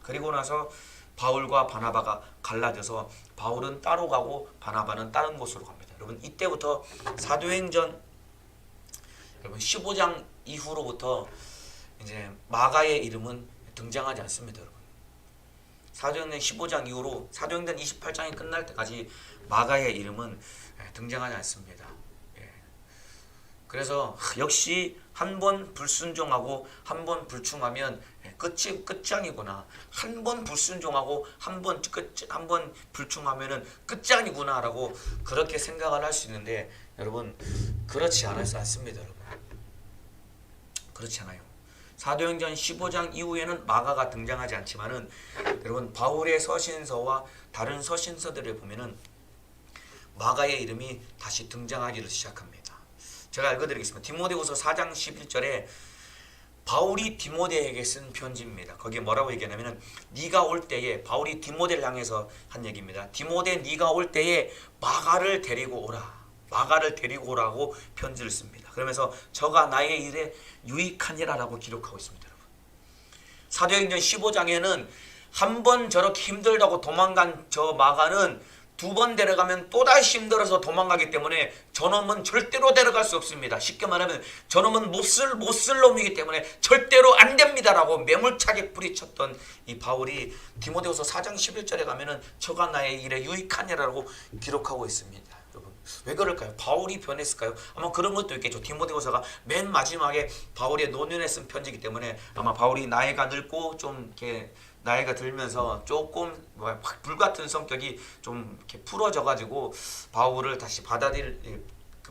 그리고 나서 바울과 바나바가 갈라져서 바울은 따로 가고 바나바는 다른 곳으로 갑니다. 여러분 이때부터 사도행전 15장 이후로부터 이제 마가의 이름은 등장하지 않습니다. 여러분. 사도행전 15장 이후로 사도행전 28장이 끝날 때까지 마가의 이름은 등장하지 않습니다. 그래서 역시 한 번 불순종하고 한 번 불충하면 끝장이구나. 한 번 불순종하고 한 번 불충하면은 끝장이구나라고 그렇게 생각을 할 수 있는데 여러분 그렇지 않습니다. 여러분 그렇지 않아요. 사도행전 15장 이후에는 마가가 등장하지 않지만은 여러분 바울의 서신서와 다른 서신서들을 보면은 마가의 이름이 다시 등장하기를 시작합니다. 제가 읽어드리겠습니다. 디모데후서 4장 11절에 바울이 디모데에게 쓴 편지입니다. 거기에 뭐라고 얘기하냐면은 네가 올 때에 바울이 디모데를 향해서 한 얘기입니다. 디모데 네가 올 때에 마가를 데리고 오라. 마가를 데리고 오라고 편지를 씁니다. 그러면서 저가 나의 일에 유익하니라라고 기록하고 있습니다. 여러분. 사도행전 15장에는 한 번 저렇게 힘들다고 도망간 저 마가는 두 번 데려가면 또다시 힘들어서 도망가기 때문에 저놈은 절대로 데려갈 수 없습니다. 쉽게 말하면 저놈은 못 쓸 놈이기 때문에 절대로 안 됩니다라고 매몰차게 뿌리쳤던 이 바울이 디모데후서 4장 11절에 가면은 저가 나의 일에 유익하니라라고 기록하고 있습니다. 여러분 왜 그럴까요? 바울이 변했을까요? 아마 그런 것도 있겠죠. 디모데후서가 맨 마지막에 바울의 노년에 쓴 편지이기 때문에 아마 바울이 나이가 늙고 좀 이렇게 나이가 들면서 조금 불같은 성격이 좀 이렇게 풀어져 가지고 바울을 다시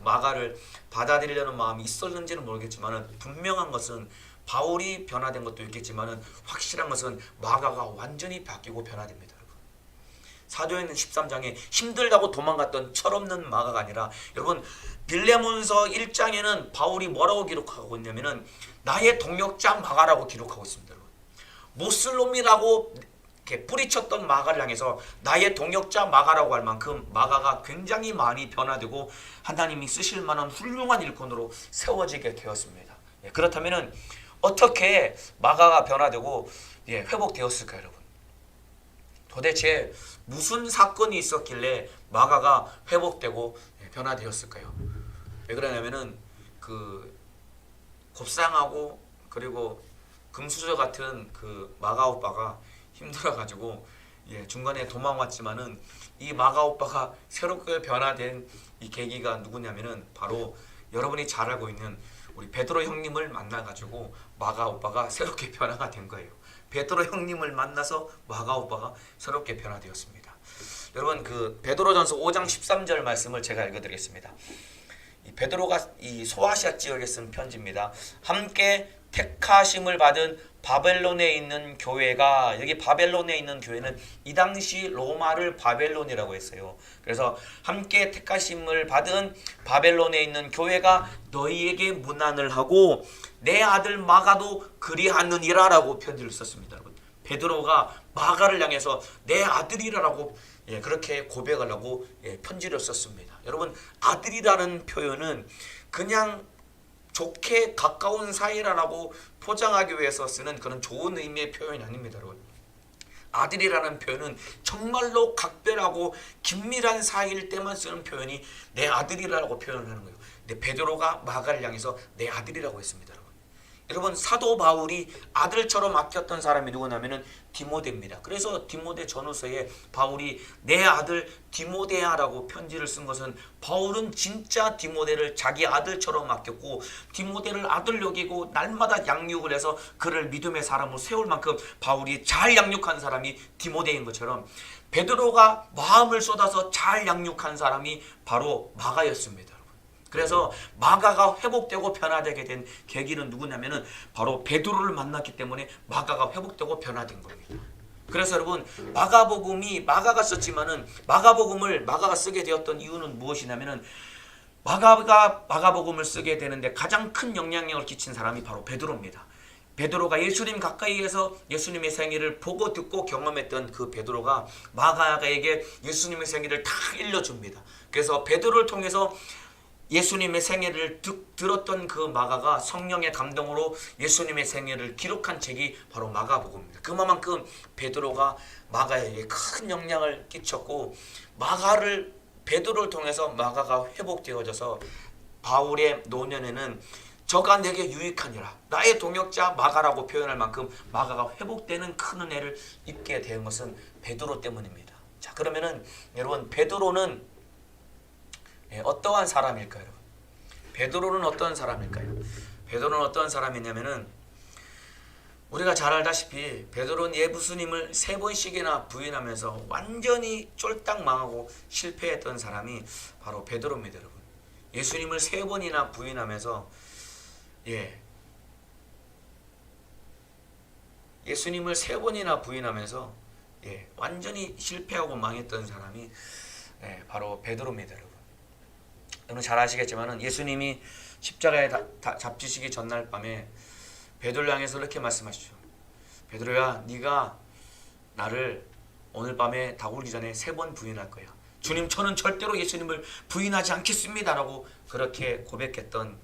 마가를 받아들이려는 마음이 있었는지는 모르겠지만은 분명한 것은 바울이 변화된 것도 있겠지만은 확실한 것은 마가가 완전히 바뀌고 변화됩니다. 사도행전 13장에 힘들다고 도망갔던 철없는 마가가 아니라 여러분 빌레몬서 1장에는 바울이 뭐라고 기록하고 있냐면은 나의 동역자 마가라고 기록하고 있습니다. 못쓸 놈이라고 이렇게 뿌리쳤던 마가를 향해서 나의 동역자 마가라고 할 만큼 마가가 굉장히 많이 변화되고 하나님이 쓰실 만한 훌륭한 일꾼으로 세워지게 되었습니다. 그렇다면은 어떻게 마가가 변화되고 회복되었을까요, 여러분? 도대체 무슨 사건이 있었길래 마가가 회복되고 변화되었을까요? 왜 그러냐면은 그 곱상하고 그리고 금수저 같은 그 마가 오빠가 힘들어가지고 중간에 도망왔지만은 이 마가 오빠가 새롭게 변화된 이 계기가 누구냐면은 바로 여러분이 잘 알고 있는 우리 베드로 형님을 만나가지고 마가 오빠가 새롭게 변화가 된 거예요. 베드로 형님을 만나서 마가 오빠가 새롭게 변화되었습니다. 여러분 그 베드로전서 5장 13절 말씀을 제가 읽어드리겠습니다. 이 베드로가 이 소아시아 지역에 쓴 편지입니다. 함께 택하심을 받은 바벨론에 있는 교회가, 여기 바벨론에 있는 교회는 이 당시 로마를 바벨론이라고 했어요. 그래서 함께 택하심을 받은 바벨론에 있는 교회가 너희에게 문안을 하고 내 아들 마가도 그리하느니라라고 편지를 썼습니다. 여러분 베드로가 마가를 향해서 내 아들이라고 그렇게 고백을 하고 편지를 썼습니다. 여러분 아들이라는 표현은 그냥 좋게 가까운 사이라고 포장하기 위해서 쓰는 그런 좋은 의미의 표현이 아닙니다. 여러분 아들이라는 표현은 정말로 각별하고 긴밀한 사이일 때만 쓰는 표현이 내 아들이라고 표현하는 거예요. 근데 베드로가 마가를 향해서 내 아들이라고 했습니다. 여러분 사도 바울이 아들처럼 아꼈던 사람이 누구냐면은 디모데입니다. 그래서 디모데 전후서에 바울이 내 아들 디모데야라고 편지를 쓴 것은 바울은 진짜 디모데를 자기 아들처럼 아꼈고 디모데를 아들 여기고 날마다 양육을 해서 그를 믿음의 사람으로 세울 만큼 바울이 잘 양육한 사람이 디모데인 것처럼 베드로가 마음을 쏟아서 잘 양육한 사람이 바로 마가였습니다. 그래서 마가가 회복되고 변화되게 된 계기는 누구냐면은 바로 베드로를 만났기 때문에 마가가 회복되고 변화된 겁니다. 그래서 여러분 마가복음이 마가가 썼지만은 마가복음을 마가가 쓰게 되었던 이유는 무엇이냐면은 마가가 마가복음을 쓰게 되는데 가장 큰 영향력을 끼친 사람이 바로 베드로입니다. 베드로가 예수님 가까이에서 예수님의 생애를 보고 듣고 경험했던 그 베드로가 마가에게 예수님의 생애를 다 일러줍니다. 그래서 베드로를 통해서 예수님의 생애를 들었던 그 마가가 성령의 감동으로 예수님의 생애를 기록한 책이 바로 마가복음입니다. 그만큼 베드로가 마가에게 큰 영향을 끼쳤고 마가를 베드로를 통해서 마가가 회복되어져서 바울의 노년에는 저가 내게 유익하니라 나의 동역자 마가라고 표현할 만큼 마가가 회복되는 큰 은혜를 입게 된 것은 베드로 때문입니다. 자 그러면은 여러분 베드로는 어떠한 사람일까요? 베드로는 어떤 사람일까요? 베드로는 어떤 사람이냐면은 우리가 잘 알다시피 베드로는 예수님을 3번씩이나 부인하면서 완전히 쫄딱 망하고 실패했던 사람이 바로 베드로입니다, 여러분. 예수님을 3번이나 부인하면서 예수님을 3번이나 부인하면서 완전히 실패하고 망했던 사람이 바로 베드로입니다, 여러분. 여러분 잘 아시겠지만은 예수님이 십자가에 잡히시기 전날 밤에 베드로를 향해서 이렇게 말씀하시죠. 베드로야, 네가 나를 오늘 밤에 다굴기 전에 3번 부인할 거야. 주님, 저는 절대로 예수님을 부인하지 않겠습니다라고 그렇게 고백했던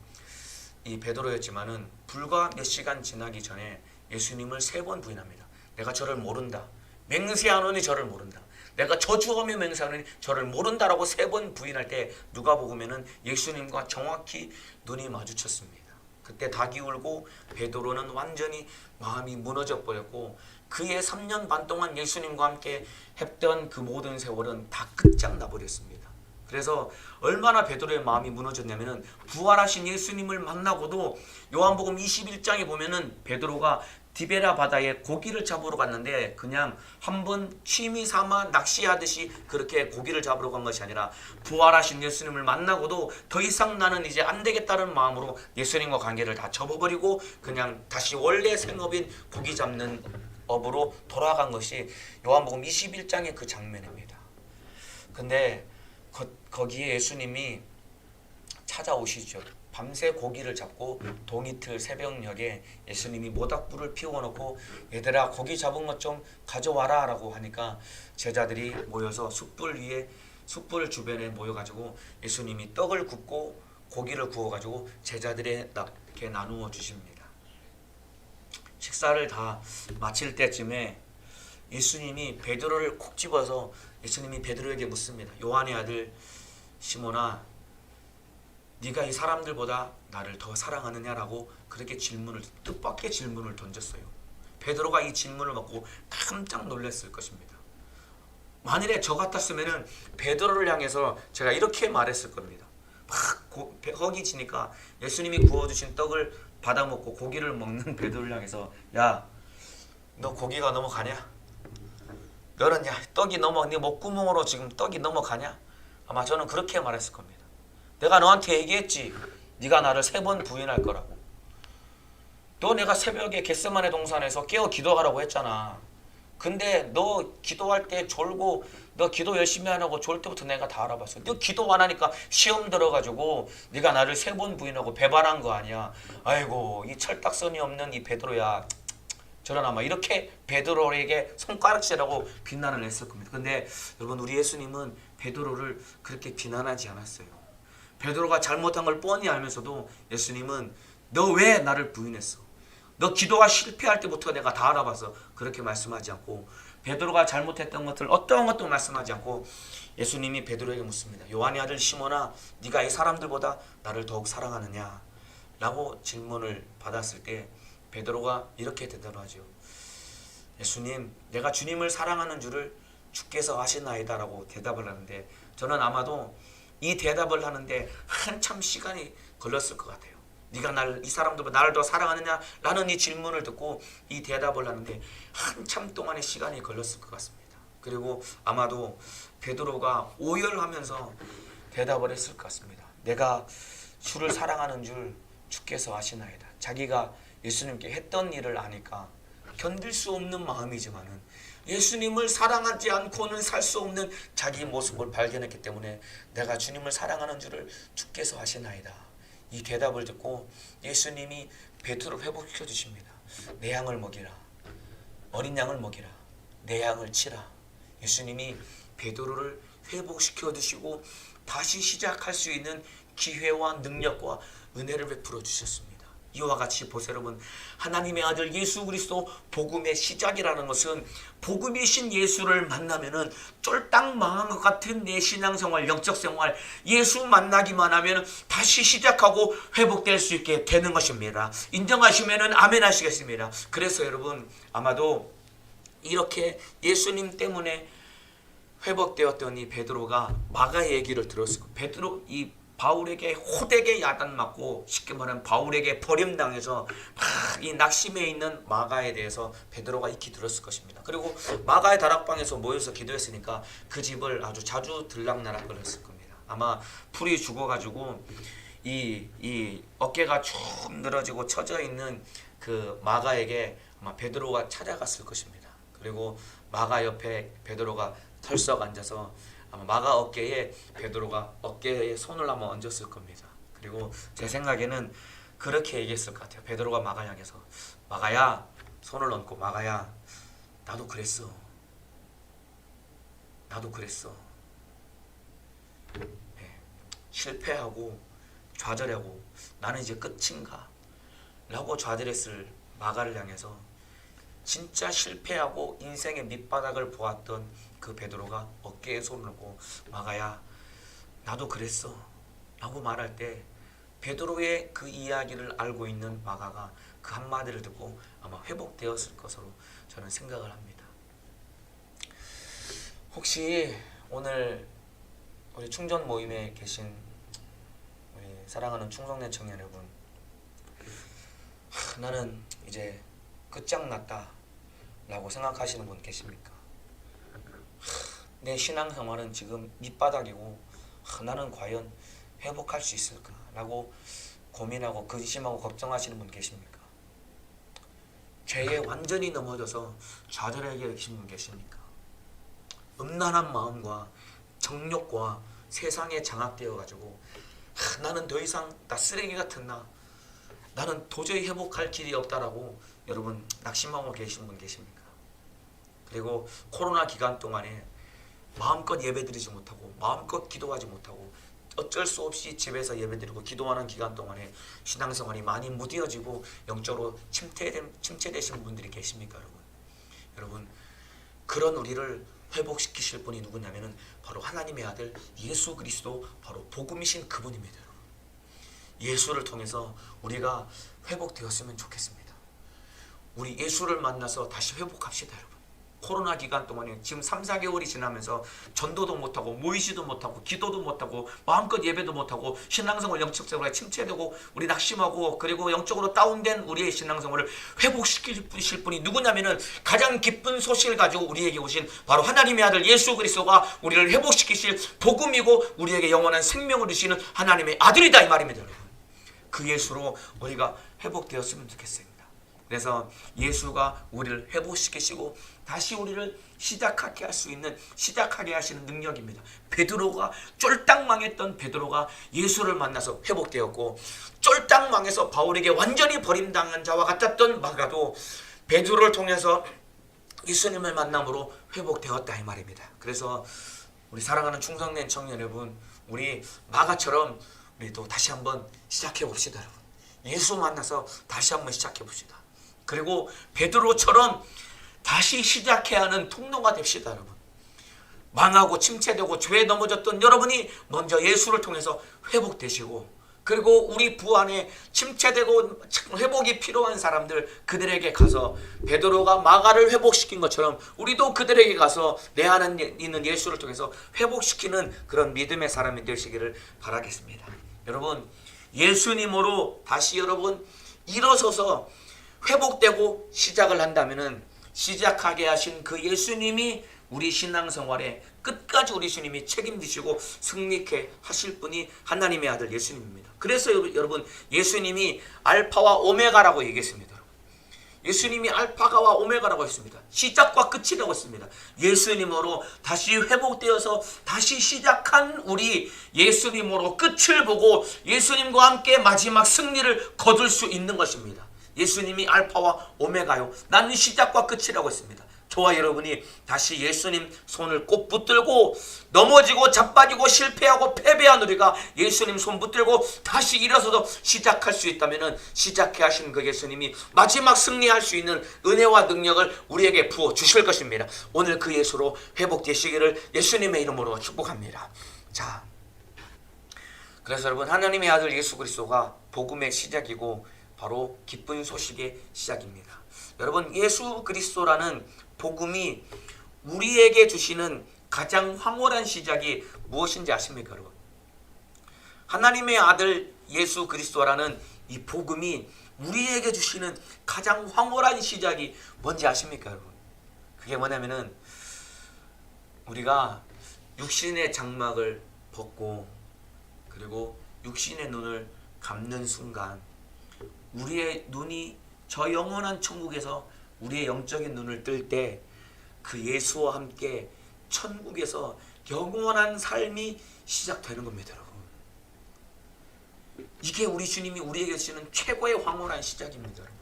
이 베드로였지만은 불과 몇 시간 지나기 전에 예수님을 3번 부인합니다. 내가 저를 모른다. 맹세하노니 저를 모른다. 내가 저주하며 맹세하노니 저를 모른다라고 3번 부인할 때 누가복음에는 예수님과 정확히 눈이 마주쳤습니다. 그때 닭이 울고 베드로는 완전히 마음이 무너져 버렸고 그의 3년 반 동안 예수님과 함께 했던 그 모든 세월은 다 끝장나 버렸습니다. 그래서 얼마나 베드로의 마음이 무너졌냐면은 부활하신 예수님을 만나고도 요한복음 21장에 보면은 베드로가 디베라 바다에 고기를 잡으러 갔는데 그냥 한번 취미 삼아 낚시하듯이 그렇게 고기를 잡으러 간 것이 아니라 부활하신 예수님을 만나고도 더 이상 나는 이제 안 되겠다는 마음으로 예수님과 관계를 다 접어버리고 그냥 다시 원래 생업인 고기 잡는 업으로 돌아간 것이 요한복음 21장의 그 장면입니다. 근데 거기에 예수님이 찾아오시죠. 밤새 고기를 잡고 동이틀 새벽녘에 예수님이 모닥불을 피워놓고 얘들아 고기 잡은 것 좀 가져와라 라고 하니까 제자들이 모여서 숯불 주변에 모여가지고 예수님이 떡을 굽고 고기를 구워가지고 제자들의 이렇게 나누어 주십니다. 식사를 다 마칠 때쯤에 예수님이 베드로를 콕 집어서 예수님이 베드로에게 묻습니다. 요한의 아들 시몬아, 네가 이 사람들보다 나를 더 사랑하느냐라고 그렇게 뜻밖의 질문을 던졌어요. 베드로가 이 질문을 받고 깜짝 놀랐을 것입니다. 만일에 저 같았으면은 베드로를 향해서 제가 이렇게 말했을 겁니다. 막 허기 지니까 예수님이 구워주신 떡을 받아먹고 고기를 먹는 베드로를 향해서 야, 너 고기가 넘어가냐? 너는 야 떡이 네 목구멍으로 지금 떡이 넘어가냐? 아마 저는 그렇게 말했을 겁니다. 내가 너한테 얘기했지. 네가 나를 3번 부인할 거라고. 너 내가 새벽에 겟세마네 동산에서 깨어 기도하라고 했잖아. 근데 너 기도할 때 졸고 너 기도 열심히 안 하고 졸 때부터 내가 다 알아봤어. 너 기도 안 하니까 시험 들어가지고 네가 나를 3번 부인하고 배반한 거 아니야. 아이고 이 철딱선이 없는 이 베드로야. 저는 아마 이렇게 베드로에게 손가락질하고 비난을 했을 겁니다. 근데 여러분 우리 예수님은 베드로를 그렇게 비난하지 않았어요. 베드로가 잘못한 걸 뻔히 알면서도 예수님은 너 왜 나를 부인했어? 너 기도가 실패할 때부터 내가 다 알아봐서 그렇게 말씀하지 않고 베드로가 잘못했던 것들 어떠한 것도 말씀하지 않고 예수님이 베드로에게 묻습니다. 요한의 아들 시몬아, 네가 이 사람들보다 나를 더욱 사랑하느냐? 라고 질문을 받았을 때 베드로가 이렇게 대답하죠. 예수님, 내가 주님을 사랑하는 줄을 주께서 아시나이다 라고 대답을 하는데 저는 아마도 이 대답을 하는데 한참 시간이 걸렸을 것 같아요. 네가 이 사람들보다 나를 더 사랑하느냐? 라는 이 질문을 듣고 이 대답을 하는데 한참 동안의 시간이 걸렸을 것 같습니다. 그리고 아마도 베드로가 오열하면서 대답을 했을 것 같습니다. 내가 주를 사랑하는 줄 주께서 아시나이다. 자기가 예수님께 했던 일을 아니까 견딜 수 없는 마음이지만은 예수님을 사랑하지 않고는 살 수 없는 자기 모습을 발견했기 때문에 내가 주님을 사랑하는 줄을 주께서 아시나이다. 이 대답을 듣고 예수님이 베드로를 회복시켜 주십니다. 내 양을 먹이라. 어린 양을 먹이라. 내 양을 치라. 예수님이 베드로를 회복시켜 주시고 다시 시작할 수 있는 기회와 능력과 은혜를 베풀어 주셨습니다. 이와 같이 보세요 여러분. 하나님의 아들 예수 그리스도 복음의 시작이라는 것은 복음이신 예수를 만나면은 쫄딱 망한 것 같은 내 신앙생활, 영적 생활, 예수 만나기만 하면 다시 시작하고 회복될 수 있게 되는 것입니다. 인정하시면은 아멘 하시겠습니다. 그래서 여러분 아마도 이렇게 예수님 때문에 회복되었던 이 베드로가 마가의 얘기를 들었을 거예요. 이 바울에게 호되게 야단맞고 쉽게 말하면 바울에게 버림당해서 이 낙심해 있는 마가에 대해서 베드로가 익히 들었을 것입니다. 그리고 마가의 다락방에서 모여서 기도했으니까 그 집을 아주 자주 들락날락거렸을 겁니다. 아마 풀이 죽어가지고 이 어깨가 쭉 늘어지고 처져 있는 그 마가에게 아마 베드로가 찾아갔을 것입니다. 그리고 마가 옆에 베드로가 털썩 앉아서 아마 마가 어깨에 베드로가 어깨에 손을 한번 얹었을 겁니다. 그리고 제 생각에는 그렇게 얘기했을 것 같아요. 베드로가 마가 향해서 마가야, 손을 얹고 마가야, 나도 그랬어. 나도 그랬어. 네. 실패하고 좌절하고 나는 이제 끝인가? 라고 좌절했을 마가를 향해서 진짜 실패하고 인생의 밑바닥을 보았던 그 베드로가 어깨에 손을 얹고 마가야 나도 그랬어 라고 말할 때 베드로의 그 이야기를 알고 있는 마가가 그 한마디를 듣고 아마 회복되었을 것으로 저는 생각을 합니다. 혹시 오늘 우리 충전 모임에 계신 우리 사랑하는 충성된 청년 여러분, 나는 이제 끝장났다 라고 생각하시는 분 계십니까? 내 신앙생활은 지금 밑바닥이고 나는 과연 회복할 수 있을까? 라고 고민하고 근심하고 걱정하시는 분 계십니까? 죄에 완전히 넘어져서 좌절하게 계신 분 계십니까? 음란한 마음과 정욕과 세상에 장악되어 가지고 나는 더 이상 나 쓰레기 같은 나는 도저히 회복할 길이 없다라고 여러분 낙심하고 계신 분 계십니까? 그리고 코로나 기간 동안에 마음껏 예배드리지 못하고 마음껏 기도하지 못하고 어쩔 수 없이 집에서 예배드리고 기도하는 기간 동안에 신앙생활이 많이 무뎌지고 영적으로 침체되신 분들이 계십니까, 여러분? 여러분, 그런 우리를 회복시키실 분이 누구냐면은 바로 하나님의 아들 예수 그리스도, 바로 복음이신 그분입니다. 여러분. 예수를 통해서 우리가 회복되었으면 좋겠습니다. 우리 예수를 만나서 다시 회복합시다, 여러분. 코로나 기간 동안에 지금 3, 4개월이 지나면서 전도도 못하고 모이지도 못하고 기도도 못하고 마음껏 예배도 못하고 신앙생활 영적으로 침체되고 우리 낙심하고 그리고 영적으로 다운된 우리의 신앙생활을 회복시키실 분이 누구냐면은 가장 기쁜 소식을 가지고 우리에게 오신 바로 하나님의 아들 예수 그리스도가 우리를 회복시키실 복음이고 우리에게 영원한 생명을 주시는 하나님의 아들이다, 이 말입니다, 여러분. 그 예수로 우리가 회복되었으면 좋겠습니다. 그래서 예수가 우리를 회복시키시고 다시 우리를 시작하게 하시는 능력입니다. 베드로가 쫄딱 망했던 베드로가 예수를 만나서 회복되었고, 쫄딱 망해서 바울에게 완전히 버림당한 자와 같았던 마가도 베드로를 통해서 예수님을 만남으로 회복되었다, 이 말입니다. 그래서 우리 사랑하는 충성된 청년 여러분, 우리 마가처럼 우리도 다시 한번 시작해 봅시다, 여러분. 예수 만나서 다시 한번 시작해 봅시다. 그리고 베드로처럼 다시 시작해야 하는 통로가 됩시다, 여러분. 망하고 침체되고 죄에 넘어졌던 여러분이 먼저 예수를 통해서 회복되시고, 그리고 우리 부 안에 침체되고 회복이 필요한 사람들, 그들에게 가서 베드로가 마가를 회복시킨 것처럼 우리도 그들에게 가서 내 안에 있는 예수를 통해서 회복시키는 그런 믿음의 사람이 되시기를 바라겠습니다. 여러분, 예수님으로 다시 여러분 일어서서 회복되고 시작을 한다면은, 시작하게 하신 그 예수님이 우리 신앙생활에 끝까지 우리 주님이 책임지시고 승리케 하실 분이 하나님의 아들 예수님입니다. 그래서 여러분, 예수님이 알파와 오메가라고 얘기했습니다. 예수님이 알파와 오메가라고 했습니다. 시작과 끝이라고 했습니다. 예수님으로 다시 회복되어서 다시 시작한 우리 예수님으로 끝을 보고 예수님과 함께 마지막 승리를 거둘 수 있는 것입니다. 예수님이 알파와 오메가요, 나는 시작과 끝이라고 했습니다. 저와 여러분이 다시 예수님 손을 꼭 붙들고 넘어지고 자빠지고 실패하고 패배한 우리가 예수님 손 붙들고 다시 일어서서 시작할 수 있다면, 시작해 하신 그 예수님이 마지막 승리할 수 있는 은혜와 능력을 우리에게 부어 주실 것입니다. 오늘 그 예수로 회복되시기를 예수님의 이름으로 축복합니다. 자, 그래서 여러분, 하나님의 아들 예수 그리스도가 복음의 시작이고 바로 기쁜 소식의 시작입니다. 여러분, 예수 그리스도라는 복음이 우리에게 주시는 가장 황홀한 시작이 무엇인지 아십니까, 여러분? 하나님의 아들 예수 그리스도라는 이 복음이 우리에게 주시는 가장 황홀한 시작이 뭔지 아십니까, 여러분? 그게 뭐냐면은 우리가 육신의 장막을 벗고 그리고 육신의 눈을 감는 순간 우리의 눈이 저 영원한 천국에서 우리의 영적인 눈을 뜰 때 그 예수와 함께 천국에서 영원한 삶이 시작되는 겁니다, 여러분. 이게 우리 주님이 우리에게 주시는 최고의 황홀한 시작입니다, 여러분.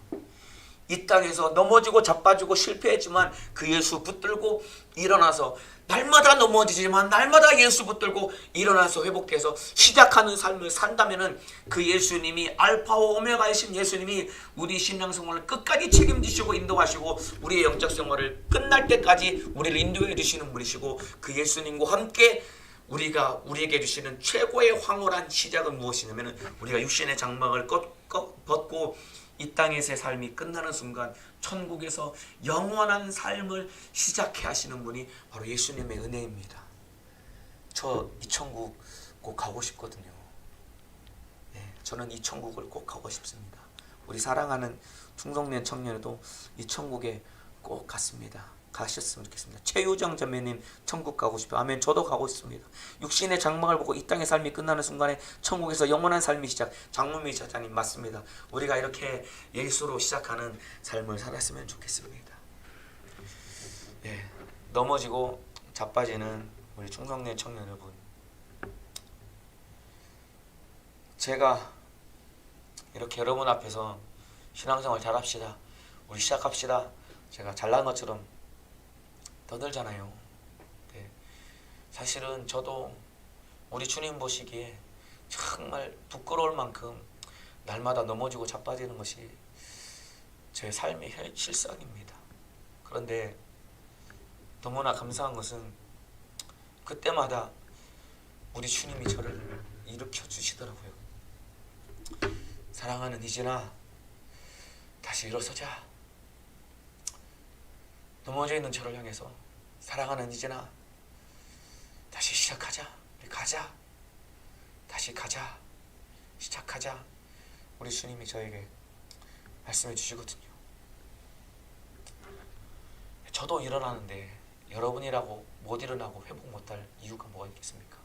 이 땅에서 넘어지고 자빠지고 실패했지만 그 예수 붙들고 일어나서, 날마다 넘어지지만 날마다 예수 붙들고 일어나서 회복돼서 시작하는 삶을 산다면은, 그 예수님이 알파와 오메가이신 예수님이 우리 신앙생활을 끝까지 책임지시고 인도하시고 우리의 영적 생활을 끝날 때까지 우리를 인도해 주시는 분이시고, 그 예수님과 함께 우리에게 주시는 최고의 황홀한 시작은 무엇이냐면, 우리가 육신의 장막을 벗고 이 땅에서의 삶이 끝나는 순간 천국에서 영원한 삶을 시작해 하시는 분이 바로 예수님의 은혜입니다. 저 이 천국 꼭 가고 싶거든요. 저는 이 천국을 꼭 가고 싶습니다. 우리 사랑하는 충성된 청년도 이 천국에 꼭 가셨으면 좋겠습니다. 최유정 자매님, 천국 가고 싶어요. 아멘. 저도 가고 싶습니다. 육신의 장막을 보고 이 땅의 삶이 끝나는 순간에 천국에서 영원한 삶이 시작. 장문미 저자님, 맞습니다. 우리가 이렇게 예수로 시작하는 삶을 살았으면 좋겠습니다. 넘어지고 자빠지는 우리 충성된 청년 여러분, 제가 이렇게 여러분 앞에서 신앙생활 잘합시다, 우리 시작합시다, 제가 잘난 것처럼 떠들잖아요. 사실은 저도 우리 주님 보시기에 정말 부끄러울 만큼 날마다 넘어지고 자빠지는 것이 제 삶의 실상입니다. 그런데 너무나 감사한 것은 그때마다 우리 주님이 저를 일으켜 주시더라고요. 사랑하는 이진아, 다시 일어서자. 넘어져 있는 저를 향해서 사랑하는 이진아, 다시 시작하자. 우리 가자. 다시 가자. 시작하자. 우리 주님이 저에게 말씀해 주시거든요. 저도 일어나는데 여러분이라고 못 일어나고 회복 못할 이유가 뭐가 있겠습니까?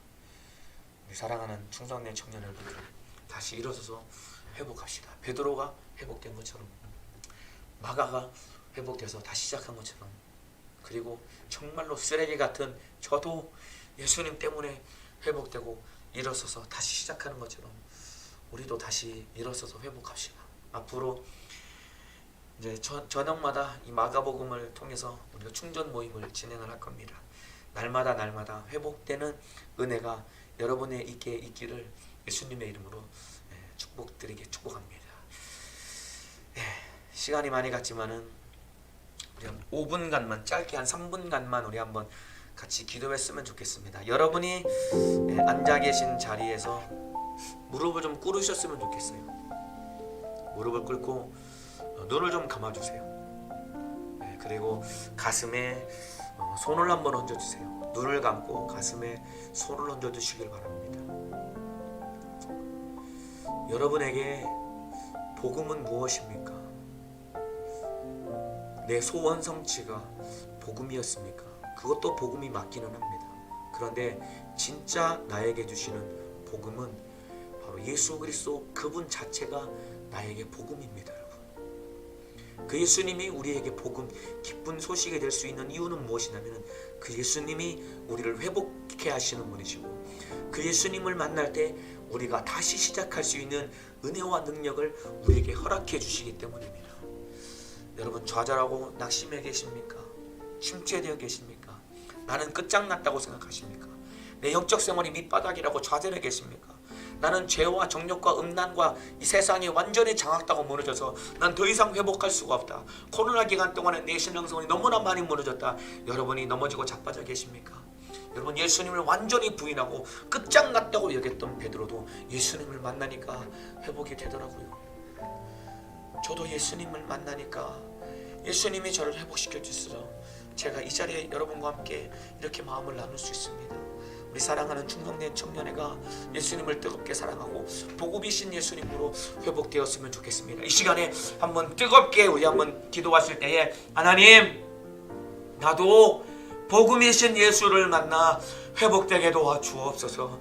우리 사랑하는 충성된 청년 여러분들, 다시 일어서서 회복합시다. 베드로가 회복된 것처럼, 마가가 회복돼서 다시 시작한 것처럼, 그리고 정말로 쓰레기 같은 저도 예수님 때문에 회복되고 일어서서 다시 시작하는 것처럼 우리도 다시 일어서서 회복합시다. 앞으로 이제 저녁마다 이 마가복음을 통해서 우리가 충전 모임을 진행을 할 겁니다. 날마다 회복되는 은혜가 여러분의 있기를 예수님의 이름으로 축복합니다. 시간이 많이 갔지만은 우리 한 5분간만, 짧게 한 3분간만 우리 한번 같이 기도했으면 좋겠습니다. 여러분이 앉아 계신 자리에서 무릎을 좀 꿇으셨으면 좋겠어요. 무릎을 꿇고 눈을 좀 감아주세요. 그리고 가슴에 손을 한번 얹어주세요. 눈을 감고 가슴에 손을 얹어주시길 바랍니다. 여러분에게 복음은 무엇입니까? 내 소원 성취가 복음이었습니까? 그것도 복음이 맞기는 합니다. 그런데 진짜 나에게 주시는 복음은 바로 예수 그리스도 그분 자체가 나에게 복음입니다. 여러분, 그 예수님이 우리에게 복음, 기쁜 소식이 될 수 있는 이유는 무엇이냐면 그 예수님이 우리를 회복케 하시는 분이시고, 그 예수님을 만날 때 우리가 다시 시작할 수 있는 은혜와 능력을 우리에게 허락해 주시기 때문입니다. 여러분, 좌절하고 낙심해 계십니까? 침체되어 계십니까? 나는 끝장났다고 생각하십니까? 내 영적 생활이 밑바닥이라고 좌절해 계십니까? 나는 죄와 정욕과 음란과 이 세상에 완전히 장악당하고 무너져서 난 더 이상 회복할 수가 없다. 코로나 기간 동안에 내 신앙생활이 너무나 많이 무너졌다. 여러분이 넘어지고 자빠져 계십니까? 여러분, 예수님을 완전히 부인하고 끝장났다고 여겼던 베드로도 예수님을 만나니까 회복이 되더라고요. 저도 예수님을 만나니까 예수님이 저를 회복시켜 주셔서 제가 이 자리에 여러분과 함께 이렇게 마음을 나눌 수 있습니다. 우리 사랑하는 충성된 청년회가 예수님을 뜨겁게 사랑하고 복음이신 예수님으로 회복되었으면 좋겠습니다. 이 시간에 한번 뜨겁게 우리 한번 기도하실 때에, 하나님, 나도 복음이신 예수를 만나 회복되게 도와주옵소서.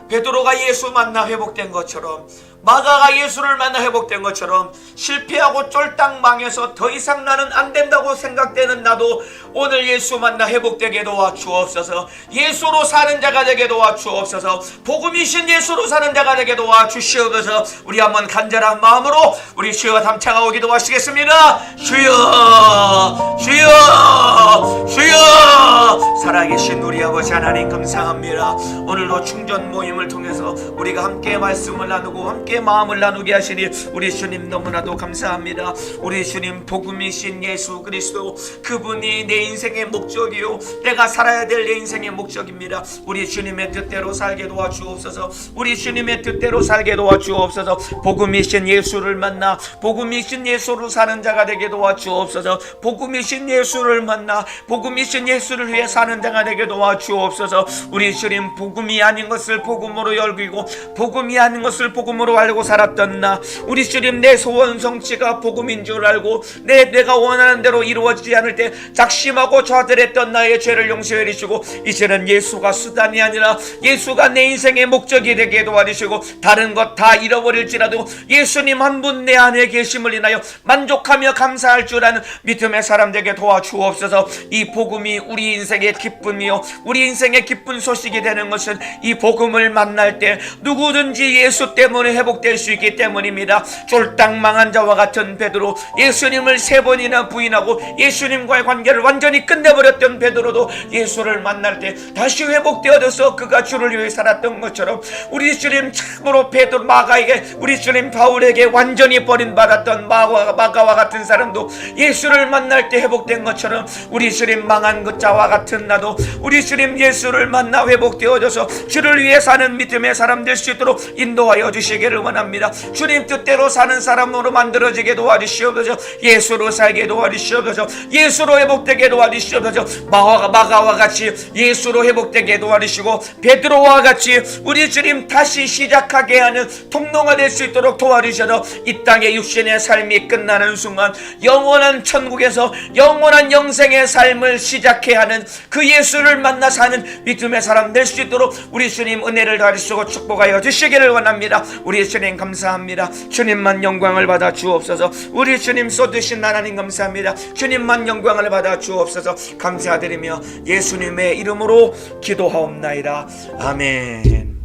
베드로가 예수 만나 회복된 것처럼, 마가가 예수를 만나 회복된 것처럼, 실패하고 쫄딱 망해서 더 이상 나는 안 된다고 생각되는 나도 오늘 예수 만나 회복되게 도와주옵소서. 예수로 사는 자가 되게 도와주옵소서. 복음이신 예수로 사는 자가 되게 도와주시옵소서. 우리 한번 간절한 마음으로 우리 주여 담창하고 기도하시겠습니다. 주여, 주여, 주여. 살아계신 우리 아버지 하나님, 감사합니다. 오늘도 충전 모임을 통해서 우리가 함께 말씀을 나누고 함께 마음을 나누게 하시니 우리 주님 너무나도 감사합니다. 우리 주님, 복음이신 예수 그리스도, 그분이 내 인생의 목적이요, 내가 살아야 될 내 인생의 목적입니다. 우리 주님의 뜻대로 살게 도와주옵소서. 우리 주님의 뜻대로 살게 도와주옵소서. 복음이신 예수를 만나 복음이신 예수로 사는 자가 되게 도와주옵소서. 복음이신 예수를 만나 복음이신 예수를 위해 사는 자가 되게 도와주옵소서. 우리 주님, 복음이 아닌 것을 복음으로 열기고 복음이 아닌 것을 복음으로 알고 살았던 나, 우리 주님, 내 소원 성취가 복음인 줄 알고 내가 원하는 대로 이루어지지 않을 때 작심하고 좌절했던 나의 죄를 용서해 주시고, 이제는 예수가 수단이 아니라 예수가 내 인생의 목적이 되게 도와주시고, 다른 것 다 잃어버릴지라도 예수님 한 분 내 안에 계심을 인하여 만족하며 감사할 줄 아는 믿음의 사람 되게 도와주옵소서. 이 복음이 우리 인생의 기쁨이요, 우리 인생의 기쁨 기쁜 소식이 되는 것은 이 복음을 만날 때 누구든지 예수 때문에 회복될 수 있기 때문입니다. 쫄딱 망한 자와 같은 베드로, 예수님을 3번이나 부인하고 예수님과의 관계를 완전히 끝내버렸던 베드로도 예수를 만날 때 다시 회복되어져서 그가 주를 위해 살았던 것처럼 우리 주님 참으로 베드로 마가에게, 우리 주님 바울에게 완전히 버림받았던 마가와 같은 사람도 예수를 만날 때 회복된 것처럼 우리 주님 망한 그 자와 같은 나도 우리 주님 예수를 만나 회복되어져서 주를 위해 사는 믿음의 사람 될 수 있도록 인도하여 주시기를 원합니다. 주님 뜻대로 사는 사람으로 만들어지게 도와주시옵소서. 예수로 살게 도와주시옵소서. 예수로 회복되게 도와주시옵소서. 마가와 같이 예수로 회복되게 도와주시고 베드로와 같이 우리 주님 다시 시작하게 하는 통로가 될 수 있도록 도와주셔서 이 땅의 육신의 삶이 끝나는 순간 영원한 천국에서 영원한 영생의 삶을 시작해야 하는 그 예수를 만나 사는 믿음의 사람 될 수 있도록 우리 주님 은혜를 가르치시고 축복하여 주시기를 원합니다. 우리 주님 감사합니다. 주님만 영광을 받아 주옵소서. 우리 주님 쏟으신 하나님 감사합니다. 주님만 영광을 받아 주옵소서. 감사드리며 예수님의 이름으로 기도하옵나이다. 아멘.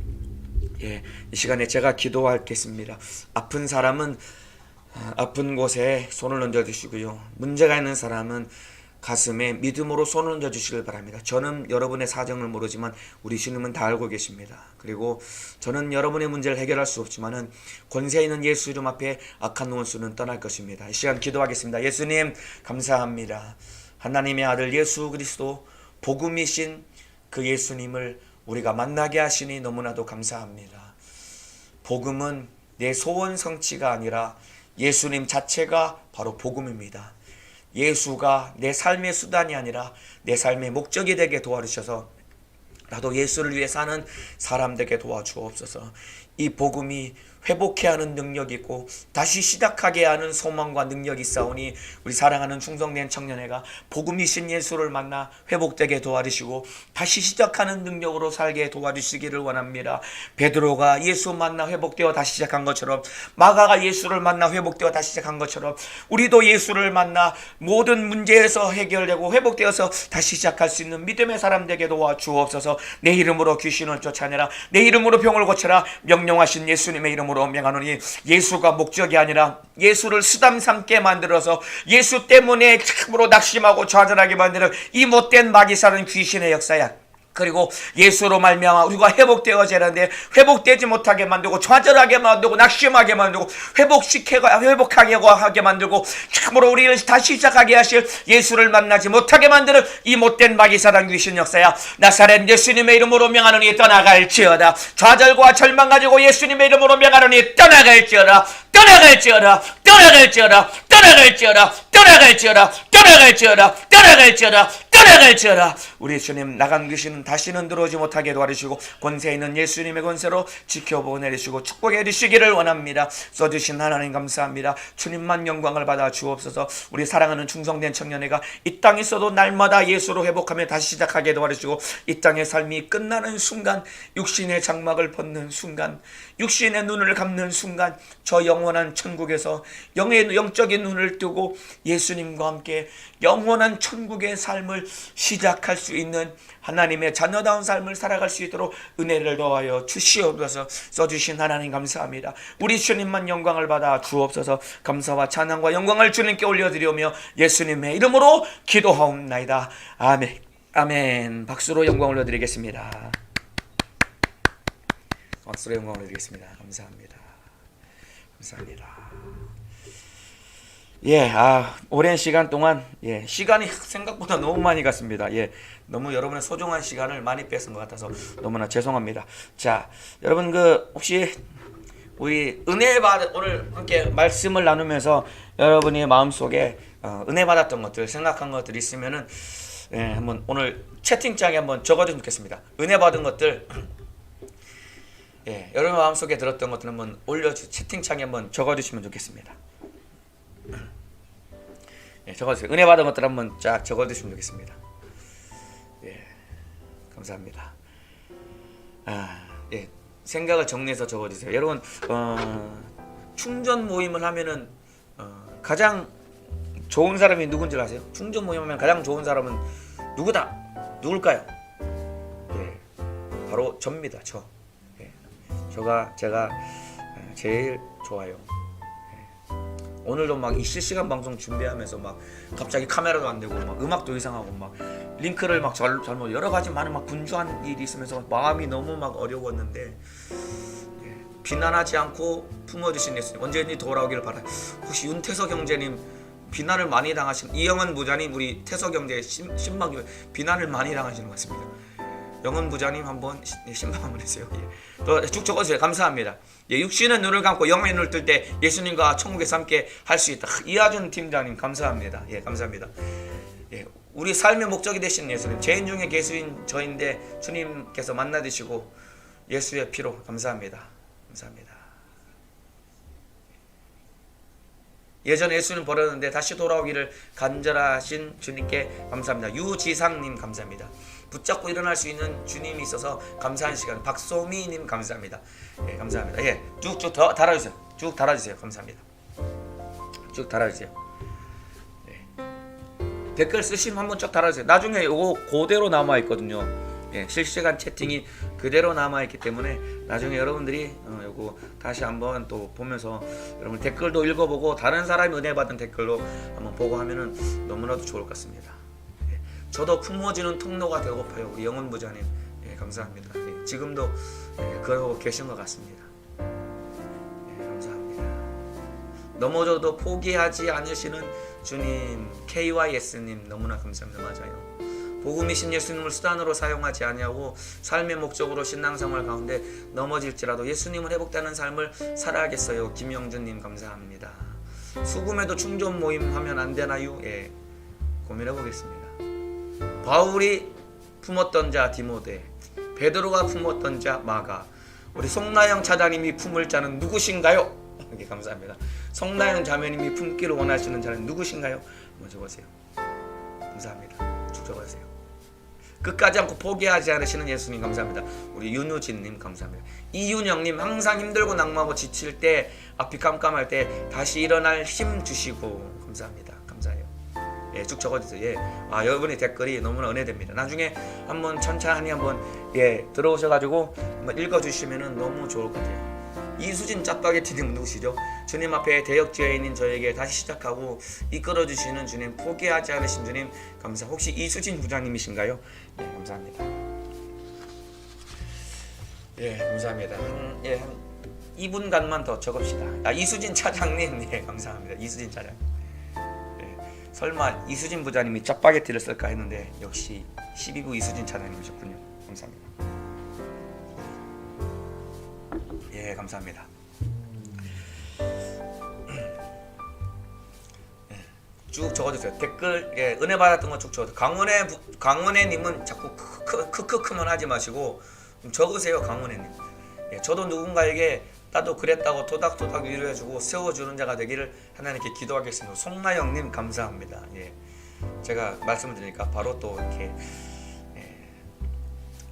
예, 이 시간에 제가 기도하겠습니다. 아픈 사람은 아픈 곳에 손을 얹어주시고요, 문제가 있는 사람은 가슴에 믿음으로 손을 얹어주시길 바랍니다. 저는 여러분의 사정을 모르지만 우리 주님은 다 알고 계십니다. 그리고 저는 여러분의 문제를 해결할 수 없지만은 권세 있는 예수 이름 앞에 악한 원수는 떠날 것입니다. 이 시간 기도하겠습니다. 예수님 감사합니다. 하나님의 아들 예수 그리스도 복음이신 그 예수님을 우리가 만나게 하시니 너무나도 감사합니다. 복음은 내 소원 성취가 아니라 예수님 자체가 바로 복음입니다. 예수가 내 삶의 수단이 아니라 내 삶의 목적이 되게 도와주셔서 나도 예수를 위해 사는 사람 되게 도와주옵소서. 이 복음이 회복해야 하는 능력이 있고 다시 시작하게 하는 소망과 능력이 있사오니 우리 사랑하는 충성된 청년회가 복음이신 예수를 만나 회복되게 도와주시고 다시 시작하는 능력으로 살게 도와주시기를 원합니다. 베드로가 예수 만나 회복되어 다시 시작한 것처럼, 마가가 예수를 만나 회복되어 다시 시작한 것처럼 우리도 예수를 만나 모든 문제에서 해결되고 회복되어서 다시 시작할 수 있는 믿음의 사람 되게 도와주옵소서. 내 이름으로 귀신을 쫓아내라, 내 이름으로 병을 고쳐라, 명령하신 예수님의 이름으로 명하노니 예수가 목적이 아니라 예수를 수단 삼게 만들어서 예수 때문에 참으로 낙심하고 좌절하게 만드는 이 못된 마귀사는 귀신의 역사야. 그리고 예수로 말미암아 우리가 회복되어져야 하는데 회복되지 못하게 만들고 좌절하게 만들고 낙심하게 만들고 회복하게 하게 만들고 참으로 우리를 다시 시작하게 하실 예수를 만나지 못하게 만드는 이 못된 마귀사단 귀신 역사야. 나사렛 예수님의 이름으로 명하노니 떠나갈지어다. 좌절과 절망 가지고 예수님의 이름으로 명하노니 떠나갈지어다. 떠나갈지어다. 떠나갈지어다. 떠나갈지어다. 떠나갈지어다. 떠나갈지어다. 떠나갈지어다. 떠나갈지어다. 우리 주님 나간 귀신은 다시는 들어오지 못하게 도와주시고 권세 있는 예수님의 권세로 지켜보내주시고 축복해 주시기를 원합니다. 써주신 하나님 감사합니다. 주님만 영광을 받아 주옵소서. 우리 사랑하는 충성된 청년회가 이 땅에 있어도 날마다 예수로 회복하며 다시 시작하게 도와주시고 이 땅의 삶이 끝나는 순간, 육신의 장막을 벗는 순간, 육신의 눈을 감는 순간 저 영원한 천국에서 영적인 눈을 뜨고 예수님과 함께 영원한 천국의 삶을 시작할 수 있는 하나님의 자녀다운 삶을 살아갈 수 있도록 은혜를 더하여 주시옵소서. 써주신 하나님 감사합니다. 우리 주님만 영광을 받아 주옵소서. 감사와 찬양과 영광을 주님께 올려드리오며 예수님의 이름으로 기도하옵나이다. 아멘. 아멘. 박수로 영광을 올려드리겠습니다. 박수로 영광을 올려드리겠습니다. 감사합니다. 감사합니다. 오랜 시간 동안 시간이 생각보다 너무 많이 갔습니다. 너무 여러분의 소중한 시간을 많이 뺏은 것 같아서 너무나 죄송합니다. 자, 여러분 혹시 우리 은혜 오늘 함께 말씀을 나누면서 여러분의 마음속에 은혜 받았던 것들, 생각한 것들 있으면은 한번 오늘 채팅창에 한번 적어주면 좋겠습니다. 은혜 받은 것들, 여러분 마음속에 들었던 것들 한번 채팅창에 한번 적어주시면 좋겠습니다. 적어주세요. 은혜 받은 것들 한번 쫙 적어주시면 좋겠습니다. 감사합니다. 생각을 정리해서 적어주세요. 여러분 충전 모임을 하면은 가장 좋은 사람이 누군지 아세요? 충전 모임을 하면 가장 좋은 사람은 누굴까요? 바로 저입니다. 저. 예. 제가 제일 좋아요. 오늘도 막 이 실시간 방송 준비하면서 막 갑자기 카메라도 안 되고 막 음악도 이상하고 막 링크를 막 잘못 여러 가지 많은 막 분주한 일이 있으면서 마음이 너무 막 어려웠는데 비난하지 않고 품어주신 예수님 언제든지 돌아오기를 바라요. 혹시 윤태석 형제님 비난을 많이 당하신 이영은 부자님 우리 태석 형제 신방교회 비난을 많이 당하시는 것 같습니다. 영은 부자님 한번 신방 한번 해주세요. 예. 또 쭉 적어주세요. 감사합니다. 예, 육신은 눈을 감고 영의 눈을 뜰 때 예수님과 천국에서 함께 할 수 있다. 이하준 팀장님 감사합니다. 예, 감사합니다. 예, 우리 삶의 목적이 되신 예수님 죄인 중에 괴수인 저인데 주님께서 만나 드시고 예수의 피로 감사합니다. 감사합니다. 예전에 예수님 버렸는데 다시 돌아오기를 간절하신 주님께 감사합니다. 유지상님 감사합니다. 붙잡고 일어날 수 있는 주님이 있어서 감사한 시간. 박소미님 감사합니다. 예, 감사합니다. 예, 쭉쭉 더 달아주세요. 쭉 달아주세요. 감사합니다. 쭉 달아주세요. 예. 댓글 쓰시면 한번 쭉 달아주세요. 나중에 요거 그대로 남아 있거든요. 예, 실시간 채팅이 그대로 남아있기 때문에 나중에 여러분들이 요거 다시 한번 또 보면서 여러분 댓글도 읽어보고 다른 사람이 은혜 받은 댓글로 한번 보고 하면은 너무나도 좋을 것 같습니다. 예, 저도 품어지는 통로가 되고파요. 우리 영은 부자님 예, 감사합니다. 예, 지금도 예, 그러고 계신 것 같습니다. 예, 감사합니다. 넘어져도 포기하지 않으시는 주님 KYS님 너무나 감사합니다. 맞아요. 복음이신 예수님을 수단으로 사용하지 아니하고 삶의 목적으로 신앙생활 가운데 넘어질지라도 예수님을 회복되는 삶을 살아야겠어요. 김영준님 감사합니다. 수금에도 충전 모임 하면 안 되나요? 예, 고민해 보겠습니다. 바울이 품었던 자 디모데, 베드로가 품었던 자 마가, 우리 송나영 차장님이 품을 자는 누구신가요? 예, 감사합니다. 송나영 자매님이 품기를 원하시는 자는 누구신가요? 한번 적어주세요. 감사합니다. 쭉 적어주세요. 끝까지 않고 포기하지 않으시는 예수님 감사합니다. 우리 윤우진님 감사합니다. 이윤영님 항상 힘들고 낙마하고 지칠 때 앞이 깜깜할 때 다시 일어날 힘 주시고 감사합니다. 감사해요. 예, 쭉 적어주세요. 예, 아 여러분의 댓글이 너무나 은혜됩니다. 나중에 한번 천천히 한번 예 들어오셔가지고 한번 읽어주시면은 너무 좋을 것 같아요. 이수진 짜파게티님 누구시죠? 주님 앞에 대역죄인인 저에게 다시 시작하고 이끌어주시는 주님, 포기하지 않으신 주님 감사. 혹시 이수진 부장님이신가요? 네, 감사합니다. 예, 감사합니다. 한 2분간만 더 적읍시다. 아, 이수진 차장님, 예, 감사합니다. 이수진 차장. 예, 설마 이수진 부장님이 짜파게티를 쓸까 했는데 역시 12부 이수진 차장님이셨군요. 감사합니다. 예, 감사합니다. 쭉 적어주세요. 댓글 예, 은혜 받았던 거 쭉 적어주세요. 강원혜님은 자꾸 크크크만 하지 마시고 좀 적으세요. 강원혜님. 예, 저도 누군가에게 나도 그랬다고 토닥토닥 위로해주고 세워주는 자가 되기를 하나님께 기도하겠습니다. 송나영님 감사합니다. 예, 제가 말씀을 드리니까 바로 또 이렇게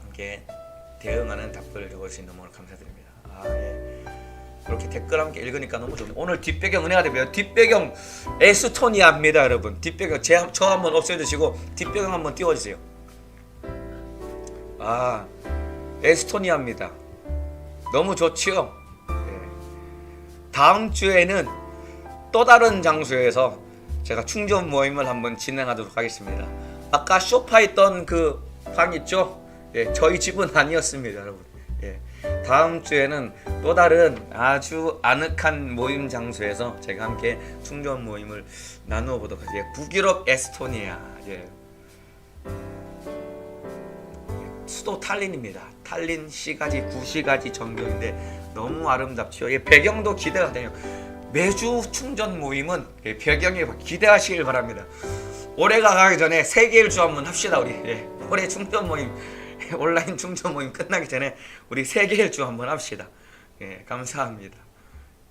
함께 대응하는 답글을 적어주신 너무 감사드립니다. 아, 예. 그렇게 댓글 함께 읽으니까 너무 좋네요. 오늘 뒷배경 은혜가 됩니다. 뒷배경 에스토니아입니다, 여러분. 뒷배경 저 한번 없애주시고 뒷배경 한번 띄워주세요. 아, 에스토니아입니다. 너무 좋지요. 네. 다음 주에는 또 다른 장소에서 제가 충전 모임을 한번 진행하도록 하겠습니다. 아까 소파에 있던 그 방 있죠? 예, 저희 집은 아니었습니다, 여러분. 예. 다음 주에는 또 다른 아주 아늑한 모임 장소에서 제가 함께 충전 모임을 나누어 보도록 하겠습니다. 북유럽 에스토니아 예. 수도 탈린입니다. 탈린 시가지 9시가지 전경인데 너무 아름답죠. 예, 배경도 기대가 돼요. 매주 충전 모임은 예, 배경에 기대하시길 바랍니다. 올해가 가기 전에 세계 일주 한번 합시다. 우리 예, 올해 충전 모임 온라인 충전 모임 끝나기 전에 우리 세계 일주 한번 합시다. 예, 감사합니다.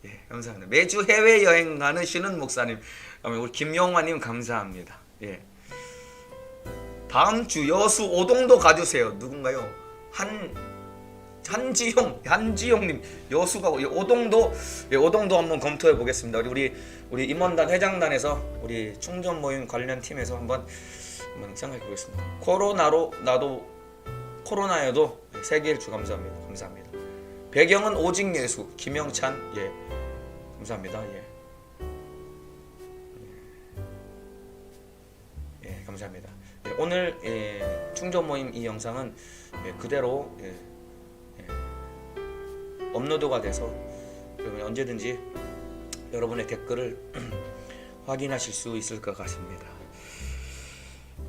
예, 감사합니다. 매주 해외 여행 가시는 목사님, 우리 김용화님 감사합니다. 예, 다음 주 여수 오동도 가주세요. 누군가요? 한지용님 여수 가고 오동도 예, 오동도 한번 검토해 보겠습니다. 우리 임원단 회장단에서 우리 충전 모임 관련 팀에서 한번 생각해 보겠습니다. 코로나여도 예, 세계일주 감사합니다. 감사합니다. 배경은 오직 예수 김영찬 예 감사합니다. 예 감사합니다. 예, 오늘 충전 모임 이 영상은 그대로 업로드가 돼서 여러분 언제든지 여러분의 댓글을 확인하실 수 있을 것 같습니다.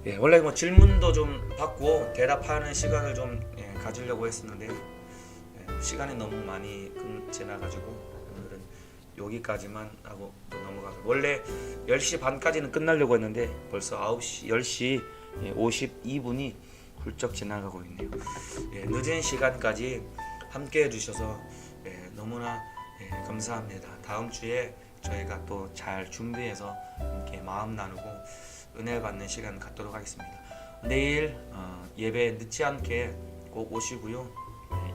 예, 원래 뭐 질문도 좀 받고 대답하는 시간을 좀 가지려고 했었는데 시간이 너무 많이 지나가지고 오늘은 여기까지만 하고 넘어가서 원래 10시 반까지는 끝나려고 했는데 벌써 9시 10시 52분이 훌쩍 지나가고 있네요. 예, 늦은 시간까지 함께 해주셔서 너무나 감사합니다. 다음 주에 저희가 또 잘 준비해서 함께 마음 나누고 은혜 받는 시간 갖도록 하겠습니다. 내일 예배 늦지 않게 꼭 오시고요.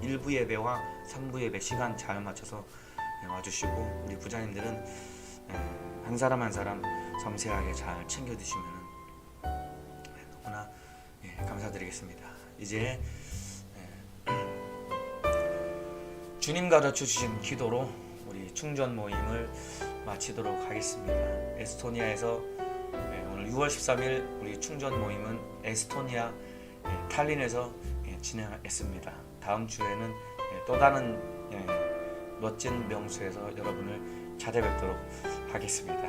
1부 예배와 3부 예배 시간 잘 맞춰서 와주시고 우리 부자님들은 한 사람 한 사람 섬세하게 잘 챙겨 드시면 너무나 감사드리겠습니다. 이제 주님 가르쳐 주신 기도로 우리 충전 모임을 마치도록 하겠습니다. 에스토니아에서 오늘 6월 13일 우리 충전 모임은 에스토니아 탈린에서 진행했습니다. 다음 주에는 또 다른 멋진 명소에서 여러분을 찾아뵙도록 하겠습니다.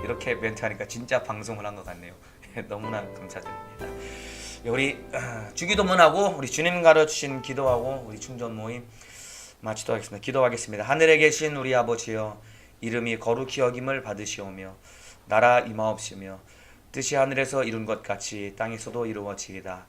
이렇게 멘트하니까 진짜 방송을 한 것 같네요. 너무나 감사드립니다. 우리 주기도문하고 우리 주님 가르치신 기도하고 우리 충전 모임 마치도록 하겠습니다. 기도하겠습니다. 하늘에 계신 우리 아버지여 이름이 거룩히 여김을 받으시오며 나라 임하옵시며 뜻이 하늘에서 이룬 것 같이 땅에서도 이루어지이다.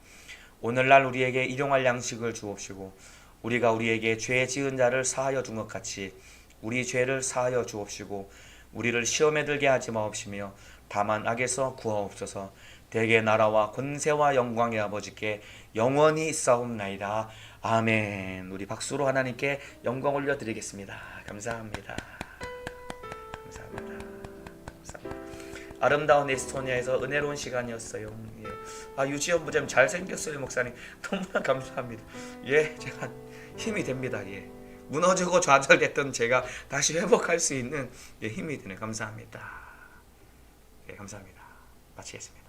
오늘날 우리에게 일용할 양식을 주옵시고 우리가 우리에게 죄 지은 자를 사하여 준 것 같이 우리 죄를 사하여 주옵시고 우리를 시험에 들게 하지 마옵시며 다만 악에서 구하옵소서. 대개 나라와 권세와 영광의 아버지께 영원히 있사옵나이다. 아멘. 우리 박수로 하나님께 영광 올려드리겠습니다. 감사합니다. 감사합니다. 아름다운 에스토니아에서 은혜로운 시간이었어요. 유지연 부장님 잘생겼어요. 목사님 너무나 감사합니다. 제가 힘이 됩니다. 무너지고 좌절됐던 제가 다시 회복할 수 있는 힘이 되네. 감사합니다. 감사합니다. 마치겠습니다.